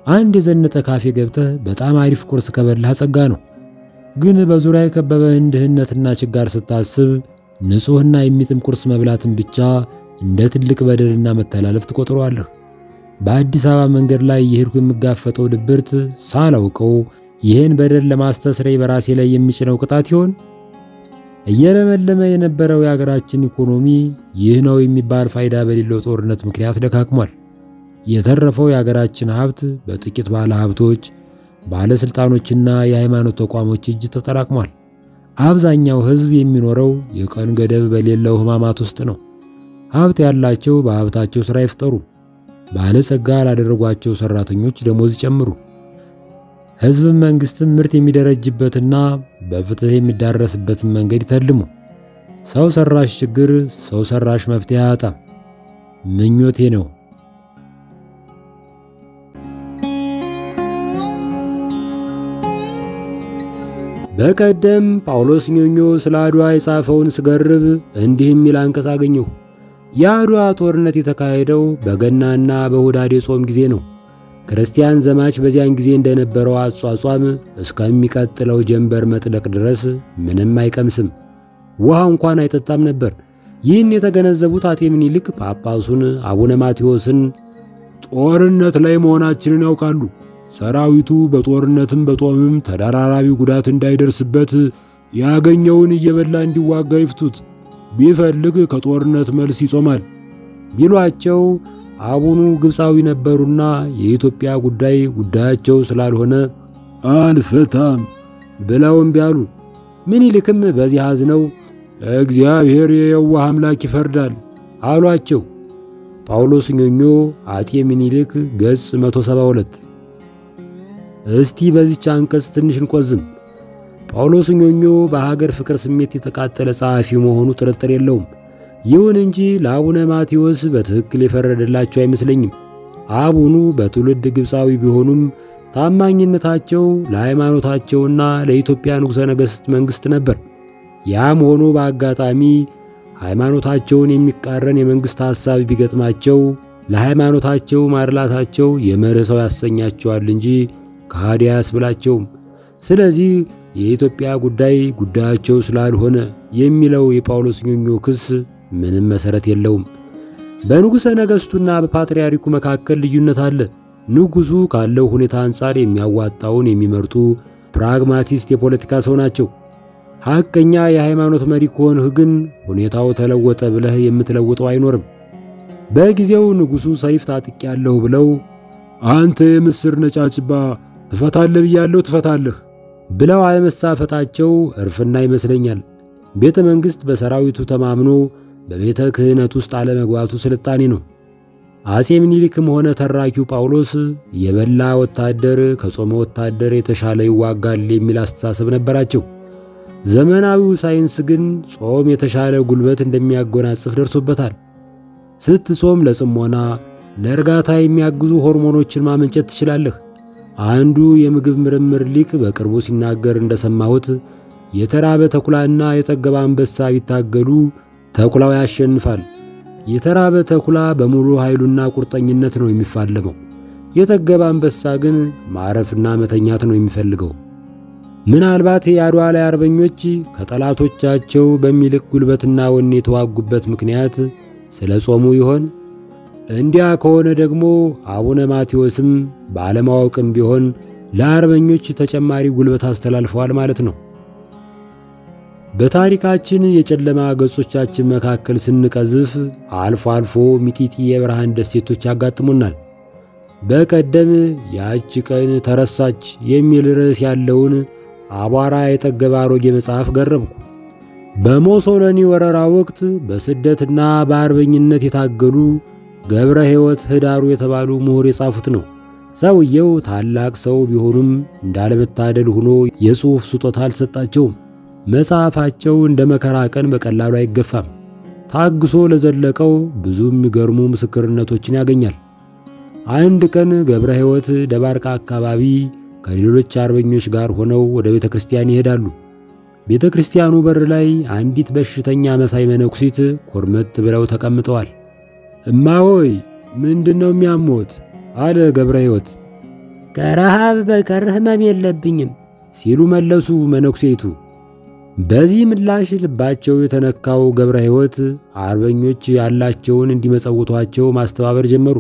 አንድ የዘነጠ ካፌ ገብተህ በጣም አሪፍ ቁርስ ከበላህ ጸጋ ነው። ግን በዙሪያ የከበበህን ድህነትና ችጋር ስታስብ ንጹሕና የሚጥም ቁርስ መብላትን ብቻ እንደ ትልቅ በደልና መተላለፍ ትቆጥረዋለህ። በአዲስ አበባ መንገድ ላይ የሄድኩ የምጋፈጠው ድብርት ሳላውቀው ይህን በደል ለማስተስረይ በራሴ ላይ የሚጭነው ቅጣት ይሆን? እየለመለመ የነበረው የሀገራችን ኢኮኖሚ ይህ ነው የሚባል ፋይዳ በሌለው ጦርነት ምክንያት ደካክሟል። የተረፈው የሀገራችን ሀብት በጥቂት ባለ ሀብቶች፣ ባለስልጣኖችና የሃይማኖት ተቋሞች እጅ ተጠራቅሟል። አብዛኛው ሕዝብ የሚኖረው የቀን ገደብ በሌለው ሕማማት ውስጥ ነው። ሀብት ያላቸው በሀብታቸው ሥራ ይፍጠሩ፣ ባለጸጋ ላደረጓቸው ሰራተኞች ደሞዝ ይጨምሩ። ሕዝብም መንግስትም ምርት የሚደረጅበትና በፍትህ የሚዳረስበትን መንገድ ይተልሙ። ሰው ሰራሽ ችግር ሰው ሰራሽ መፍትሄ አያጣም። ምኞቴ ነው። በቀደም ጳውሎስ ኞኞ ስለ አድዋ የጻፈውን ስገርብ እንዲህ የሚል አንቀጽ አገኘሁ። የአድዋ ጦርነት የተካሄደው በገናና በሁዳዴ ጾም ጊዜ ነው። ክርስቲያን ዘማች በዚያን ጊዜ እንደነበረው አጿጿም እስከሚቀጥለው ጀንበር መጥለቅ ድረስ ምንም አይቀምስም፣ ውሃ እንኳን አይጠጣም ነበር። ይህን የተገነዘቡት አጤ ምኒልክ ጳጳሱን አቡነ ማቴዎስን ጦርነት ላይ መሆናችንን ያውቃሉ፣ ሰራዊቱ በጦርነትም በጦምም ተደራራቢ ጉዳት እንዳይደርስበት ያገኘውን እየበላ እንዲዋጋ ይፍቱት፣ ቢፈልግ ከጦርነት መልስ ይጾማል ቢሏቸው አቡኑ ግብፃዊ ነበሩና የኢትዮጵያ ጉዳይ ጉዳያቸው ስላልሆነ አንፈታም ብለው እምቢ አሉ። ምኒልክም በዚህ አዝነው እግዚአብሔር የየዋህ አምላክ ይፈርዳል አሏቸው። ጳውሎስ ኞኞ አጤ ምኒልክ ገጽ 172። እስቲ በዚህች አንቀጽ ትንሽ እንቆዝም። ጳውሎስ ኞኞ በሀገር ፍቅር ስሜት የተቃጠለ ጸሐፊ መሆኑ ጥርጥር የለውም። ይሁን እንጂ ለአቡነ ማቴዎስ በትክክል የፈረደላቸው አይመስለኝም። አቡኑ በትውልድ ግብፃዊ ቢሆኑም ታማኝነታቸው ለሃይማኖታቸውና ለኢትዮጵያ ንጉሠ ነገሥት መንግሥት ነበር። ያም ሆኖ በአጋጣሚ ሃይማኖታቸውን የሚቃረን የመንግሥት ሐሳብ ቢገጥማቸው ለሃይማኖታቸው ማርላታቸው የመርህ ሰው ያሰኛቸዋል እንጂ ከሃዲ አያስብላቸውም። ስለዚህ የኢትዮጵያ ጉዳይ ጉዳያቸው ስላልሆነ የሚለው የጳውሎስ ኞኞ ክስ ምንም መሰረት የለውም። በንጉሠ ነገሥቱና በፓትርያርኩ መካከል ልዩነት አለ። ንጉሡ ካለው ሁኔታ አንጻር የሚያዋጣውን የሚመርጡ ፕራግማቲስት የፖለቲካ ሰው ናቸው። ሐቀኛ የሃይማኖት መሪ ከሆንህ ግን ሁኔታው ተለወጠ ብለህ የምትለውጠው አይኖርም። በጊዜው ንጉሡ ሰይፍ ታጥቄያለሁ ብለው አንተ የምስር ነጫጭባ ትፈታለህ ብያለሁ ትፈታለህ ብለው አለመሳፈጣቸው እርፍና ይመስለኛል። ቤተ መንግሥት በሰራዊቱ ተማምኖ በቤተ ክህነት ውስጥ አለመግባቱ ስልጣኔ ነው። አጼ ምኒልክም ሆነ ተራኪው ጳውሎስ የበላ ወታደር ከጾመ ወታደር የተሻለ ይዋጋል የሚል አስተሳሰብ ነበራቸው። ዘመናዊው ሳይንስ ግን ጾም የተሻለ ጉልበት እንደሚያጎናጽፍ ደርሶበታል። ስትጾም ለጽሞና ለእርጋታ የሚያግዙ ሆርሞኖችን ማመንጨት ትችላለህ። አንዱ የምግብ ምርምር ሊቅ በቅርቡ ሲናገር እንደሰማሁት የተራበ ተኩላና የጠገበ አንበሳ ቢታገሉ ተኩላው ያሸንፋል። የተራበ ተኩላ በሙሉ ኃይሉና ቁርጠኝነት ነው የሚፋለመው። የጠገበ አንበሳ ግን ማረፍና መተኛት ነው የሚፈልገው። ምናልባት የአድዋ ላይ አርበኞች ከጠላቶቻቸው በሚልቅ ጉልበትና ወኔ የተዋጉበት ምክንያት ስለ ጾሙ ይሆን? እንዲያ ከሆነ ደግሞ አቡነ ማቴዎስም ባለማወቅም ቢሆን ለአርበኞች ተጨማሪ ጉልበት አስተላልፈዋል ማለት ነው። በታሪካችን የጨለማ ገጾቻችን መካከል ስንቀዝፍ አልፎ አልፎ ሚጢጢ የብርሃን ደሴቶች ያጋጥሙናል። በቀደም ያች ቀን ተረሳች የሚል ርዕስ ያለውን አቧራ የጠገበ አሮጌ መጽሐፍ ገረብኩ። በሞሶሎኒ ወረራ ወቅት በስደትና በአርበኝነት የታገሉ ገብረ ሕይወት ህዳሩ የተባሉ ምሁር የጻፉት ነው። ሰውየው ታላቅ ሰው ቢሆኑም እንዳለመታደል ሆኖ የጽሑፍ ስጦታ አልተሰጣቸውም። መጽሐፋቸው እንደ መከራ ቀን በቀላሉ አይገፋም። ታግሶ ለዘለቀው ብዙ የሚገርሙ ምስክርነቶችን ያገኛል። አንድ ቀን ገብረ ሕይወት ደባርቃ አካባቢ ከሌሎች አርበኞች ጋር ሆነው ወደ ቤተ ክርስቲያን ይሄዳሉ። ቤተ ክርስቲያኑ በር ላይ አንዲት በሽተኛ መሳይ መነኩሲት ኮርመት ብለው ተቀምጠዋል። እማሆይ ምንድነው የሚያሞት? አለ ገብረ ሕይወት። ከረሃብ በቀር ህመም የለብኝም ሲሉ መለሱ መነኩሴቱ። በዚህ ምላሽ ልባቸው የተነካው ገብረ ሕይወት አርበኞች ያላቸውን እንዲመጸውቷቸው ማስተባበር ጀመሩ።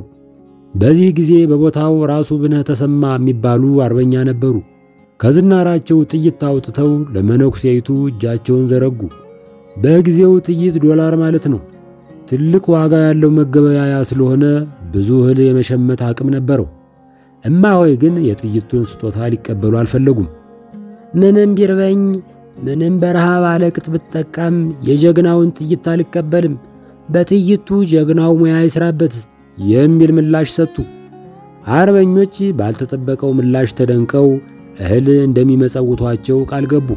በዚህ ጊዜ በቦታው ራሱ ብነህ ተሰማ የሚባሉ አርበኛ ነበሩ። ከዝናራቸው ጥይት አውጥተው ለመነኩሴቱ እጃቸውን ዘረጉ። በጊዜው ጥይት ዶላር ማለት ነው። ትልቅ ዋጋ ያለው መገበያያ ስለሆነ ብዙ እህል የመሸመት አቅም ነበረው። እማሆይ ግን የጥይቱን ስጦታ ሊቀበሉ አልፈለጉም። ምንም ቢርበኝ ምንም በረሃብ አለቅጥ ብትጠቃም የጀግናውን ጥይት አልቀበልም፣ በጥይቱ ጀግናው ሙያ ይስራበት የሚል ምላሽ ሰጡ። አርበኞች ባልተጠበቀው ምላሽ ተደንቀው እህል እንደሚመጸውቷቸው ቃል ገቡ።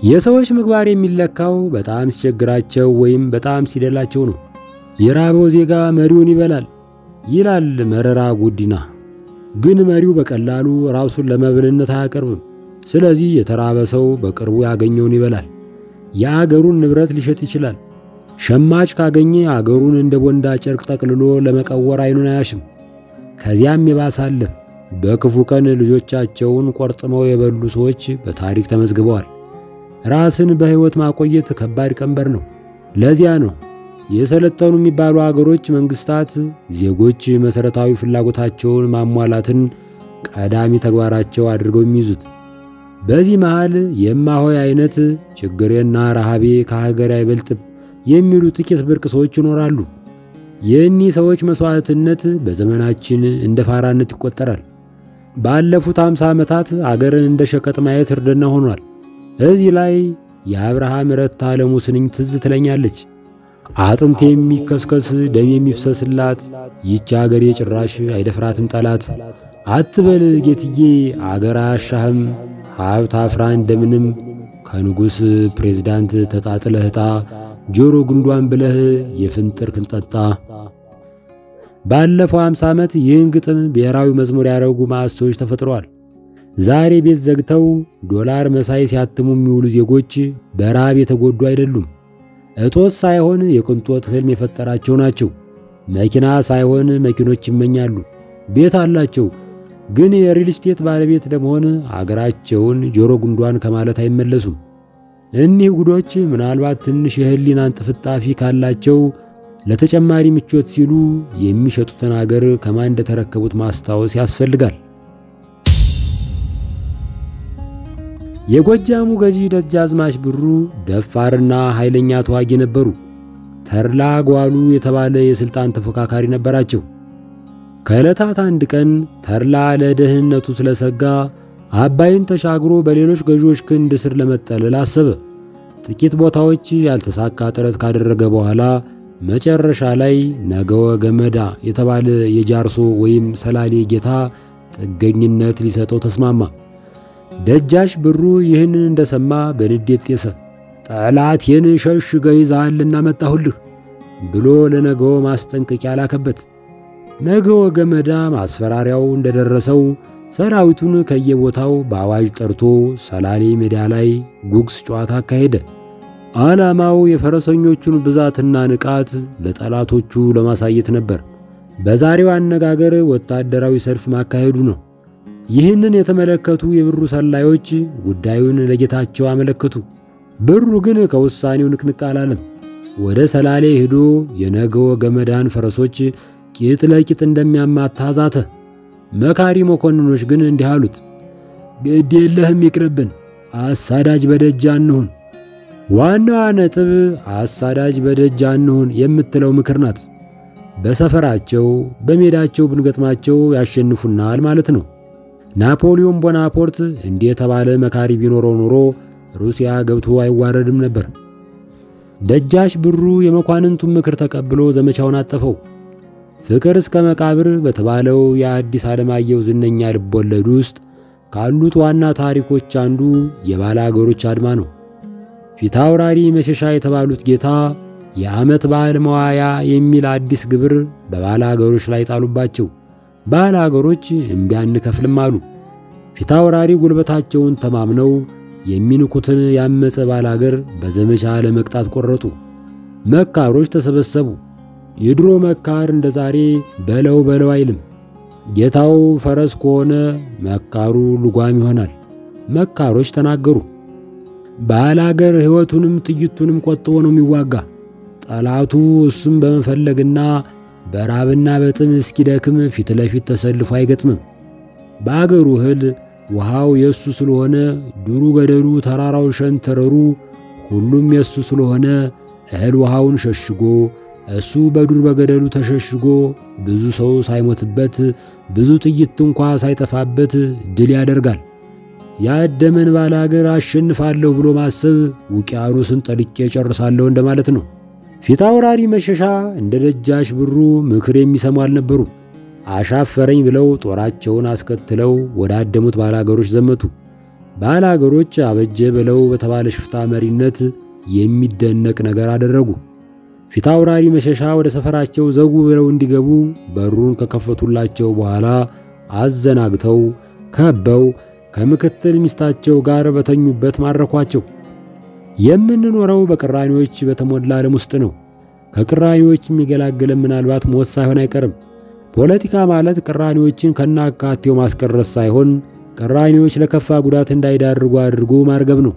የሰዎች ምግባር የሚለካው በጣም ሲቸግራቸው ወይም በጣም ሲደላቸው ነው። የራበው ዜጋ መሪውን ይበላል ይላል መረራ ጉዲና። ግን መሪው በቀላሉ ራሱን ለመብልነት አያቀርብም። ስለዚህ የተራበ ሰው በቅርቡ ያገኘውን ይበላል። የአገሩን ንብረት ሊሸጥ ይችላል። ሸማች ካገኘ አገሩን እንደ ቦንዳ ጨርቅ ጠቅልሎ ለመቀወር አይኑን አያሽም። ከዚያም ይባሳል። በክፉ ቀን ልጆቻቸውን ቆርጥመው የበሉ ሰዎች በታሪክ ተመዝግበዋል። ራስን በሕይወት ማቆየት ከባድ ቀንበር ነው። ለዚያ ነው የሰለጠኑ የሚባሉ አገሮች መንግስታት ዜጎች መሰረታዊ ፍላጎታቸውን ማሟላትን ቀዳሚ ተግባራቸው አድርገው የሚይዙት። በዚህ መሃል የማሆይ አይነት ችግሬና ረሃቤ ከሀገር አይበልጥም የሚሉ ጥቂት ብርቅ ሰዎች ይኖራሉ። የእኒህ ሰዎች መስዋዕትነት በዘመናችን እንደ ፋራነት ይቆጠራል። ባለፉት 50 ዓመታት አገርን እንደ ሸቀጥ ማየት እርድና ሆኗል። እዚህ ላይ የአብርሃም ረታ ዓለሙ ስንኝ ትዝ ትለኛለች። አጥንት የሚከስከስ ደም የሚፍሰስላት ይህች አገር የጭራሽ አይደፍራትም ጠላት። አትበል ጌትዬ አገር አያሻህም፣ ሀብት አፍራ እንደምንም ከንጉሥ ፕሬዝዳንት ተጣጥለህጣ ጆሮ ግንዷን ብለህ የፍንጥር ክንጠጣ። ባለፈው 50 ዓመት ይህን ግጥም ብሔራዊ መዝሙር ያደረጉ ማዕት ሰዎች ተፈጥረዋል። ዛሬ ቤት ዘግተው ዶላር መሳይ ሲያትሙ የሚውሉ ዜጎች በረሃብ የተጎዱ አይደሉም። እጦት ሳይሆን የቅንጦት ህልም የፈጠራቸው ናቸው። መኪና ሳይሆን መኪኖች ይመኛሉ። ቤት አላቸው፣ ግን የሪል ስቴት ባለቤት ለመሆን አገራቸውን ጆሮ ጉንዷን ከማለት አይመለሱም። እኒህ ጉዶች ምናልባት ትንሽ የህሊናን ጥፍጣፊ ካላቸው ለተጨማሪ ምቾት ሲሉ የሚሸጡትን አገር ከማን እንደተረከቡት ማስታወስ ያስፈልጋል። የጎጃሙ ገዢ ደጃዝማች ብሩ ደፋርና ኃይለኛ ተዋጊ ነበሩ። ተድላ ጓሉ የተባለ የስልጣን ተፎካካሪ ነበራቸው። ከዕለታት አንድ ቀን ተድላ ለደህንነቱ ስለሰጋ አባይን ተሻግሮ በሌሎች ገዢዎች ክንድ ስር ለመጠለል አሰበ። ጥቂት ቦታዎች ያልተሳካ ጥረት ካደረገ በኋላ መጨረሻ ላይ ነገወ ገመዳ የተባለ የጃርሶ ወይም ሰላሌ ጌታ ጥገኝነት ሊሰጠው ተስማማ። ደጃች ብሩ ይህንን እንደሰማ በንዴት ጤሰ። ጠላቴን ሸሽገህ ይዘሃልና መጣሁልህ ብሎ ለነገወ ማስጠንቀቂያ ላከበት። ነገወ ገመዳ ማስፈራሪያው እንደደረሰው ሰራዊቱን ከየቦታው በአዋጅ ጠርቶ ሰላሌ ሜዳ ላይ ጉግስ ጨዋታ አካሄደ። ዓላማው የፈረሰኞቹን ብዛትና ንቃት ለጠላቶቹ ለማሳየት ነበር። በዛሬው አነጋገር ወታደራዊ ሰልፍ ማካሄዱ ነው። ይህንን የተመለከቱ የብሩ ሰላዮች ጉዳዩን ለጌታቸው አመለከቱ። ብሩ ግን ከውሳኔው ንቅንቅ አላለም። ወደ ሰላሌ ሄዶ የነገወ ገመዳን ፈረሶች ቂጥ ለቂጥ እንደሚያማታ ዛተ። መካሪ መኮንኖች ግን እንዲህ አሉት፣ ግድ የለህም ይቅርብን፣ አሳዳጅ በደጅ አንሁን። ዋናዋ ነጥብ አሳዳጅ በደጅ አንሁን የምትለው ምክር ናት። በሰፈራቸው በሜዳቸው ብንገጥማቸው ያሸንፉናል ማለት ነው። ናፖሊዮን ቦናፖርት እንዲህ የተባለ መካሪ ቢኖረው ኖሮ ሩሲያ ገብቶ አይዋረድም ነበር። ደጃች ብሩ የመኳንንቱን ምክር ተቀብሎ ዘመቻውን አጠፈው። ፍቅር እስከ መቃብር በተባለው የአዲስ ዓለማየሁ ዝነኛ ልቦለድ ውስጥ ካሉት ዋና ታሪኮች አንዱ የባላገሮች አድማ ነው። ፊታውራሪ መሸሻ የተባሉት ጌታ የዓመት በዓል መዋያ የሚል አዲስ ግብር በባላገሮች ላይ ጣሉባቸው። ባላገሮች እምቢ አንከፍልም አሉ። ፊታውራሪ ጉልበታቸውን ተማምነው የሚንቁትን ያመፀ ባላገር በዘመቻ ለመቅጣት ቆረጡ። መካሮች ተሰበሰቡ። የድሮ መካር እንደ ዛሬ በለው በለው አይልም። ጌታው ፈረስ ከሆነ መካሩ ልጓም ይሆናል። መካሮች ተናገሩ። ባላገር ሕይወቱንም ጥይቱንም ቆጥቦ ነው የሚዋጋ። ጠላቱ እሱም በመፈለግና በራብና በጥም እስኪደክም ፊት ለፊት ተሰልፎ አይገጥምም። በአገሩ እህል ውሃው የሱ ስለሆነ ዱሩ ገደሉ ተራራው ሸንተረሩ ሁሉም የሱ ስለሆነ እህል ውሃውን ሸሽጎ እሱ በዱር በገደሉ ተሸሽጎ ብዙ ሰው ሳይሞትበት ብዙ ጥይት እንኳ ሳይጠፋበት ድል ያደርጋል። ያደመን ባላገር አሸንፋለሁ ብሎ ማሰብ ውቅያኖስን ጠልቄ ጨርሳለሁ እንደማለት ነው። ፊታውራሪ መሸሻ እንደ ደጃች ብሩ ምክር የሚሰሙ አልነበሩ። አሻፈረኝ ብለው ጦራቸውን አስከትለው ወደ አደሙት ባላገሮች ዘመቱ። ባላገሮች አበጀ ብለው በተባለ ሽፍታ መሪነት የሚደነቅ ነገር አደረጉ። ፊታውራሪ መሸሻ ወደ ሰፈራቸው ዘው ብለው እንዲገቡ በሩን ከከፈቱላቸው በኋላ አዘናግተው ከበው ከምክትል ሚስታቸው ጋር በተኙበት ማረኳቸው። የምንኖረው በቅራኔዎች በተሞላ ዓለም ውስጥ ነው። ከቅራኔዎች የሚገላግለን ምናልባት ሞት ሳይሆን አይቀርም። ፖለቲካ ማለት ቅራኔዎችን ከናካቴው ማስቀረት ሳይሆን ቅራኔዎች ለከፋ ጉዳት እንዳይዳርጉ አድርጎ ማርገብ ነው።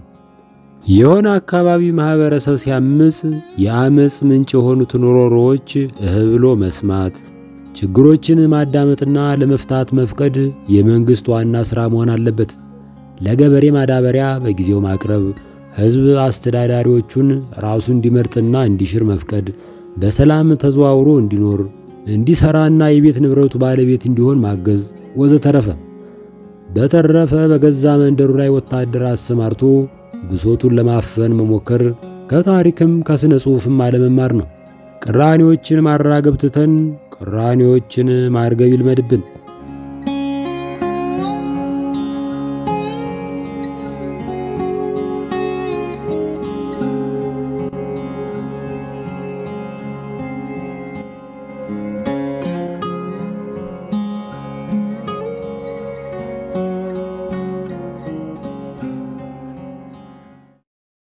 የሆነ አካባቢ ማህበረሰብ ሲያምጽ የአመጽ ምንጭ የሆኑትን ሮሮዎች ብሎ መስማት፣ ችግሮችን ማዳመጥና ለመፍታት መፍቀድ የመንግስት ዋና ሥራ መሆን አለበት። ለገበሬ ማዳበሪያ በጊዜው ማቅረብ፣ ሕዝብ አስተዳዳሪዎቹን ራሱ እንዲመርጥና እንዲሽር መፍቀድ፣ በሰላም ተዘዋውሮ እንዲኖር እንዲሰራና የቤት ንብረቱ ባለቤት እንዲሆን ማገዝ ወዘተረፈ። በተረፈ በገዛ መንደሩ ላይ ወታደር አሰማርቶ ብሶቱን ለማፈን መሞከር ከታሪክም ከስነ ጽሑፍም አለመማር ነው። ቅራኔዎችን ማራገብ ትተን ቅራኔዎችን ማርገብ ይልመድብን።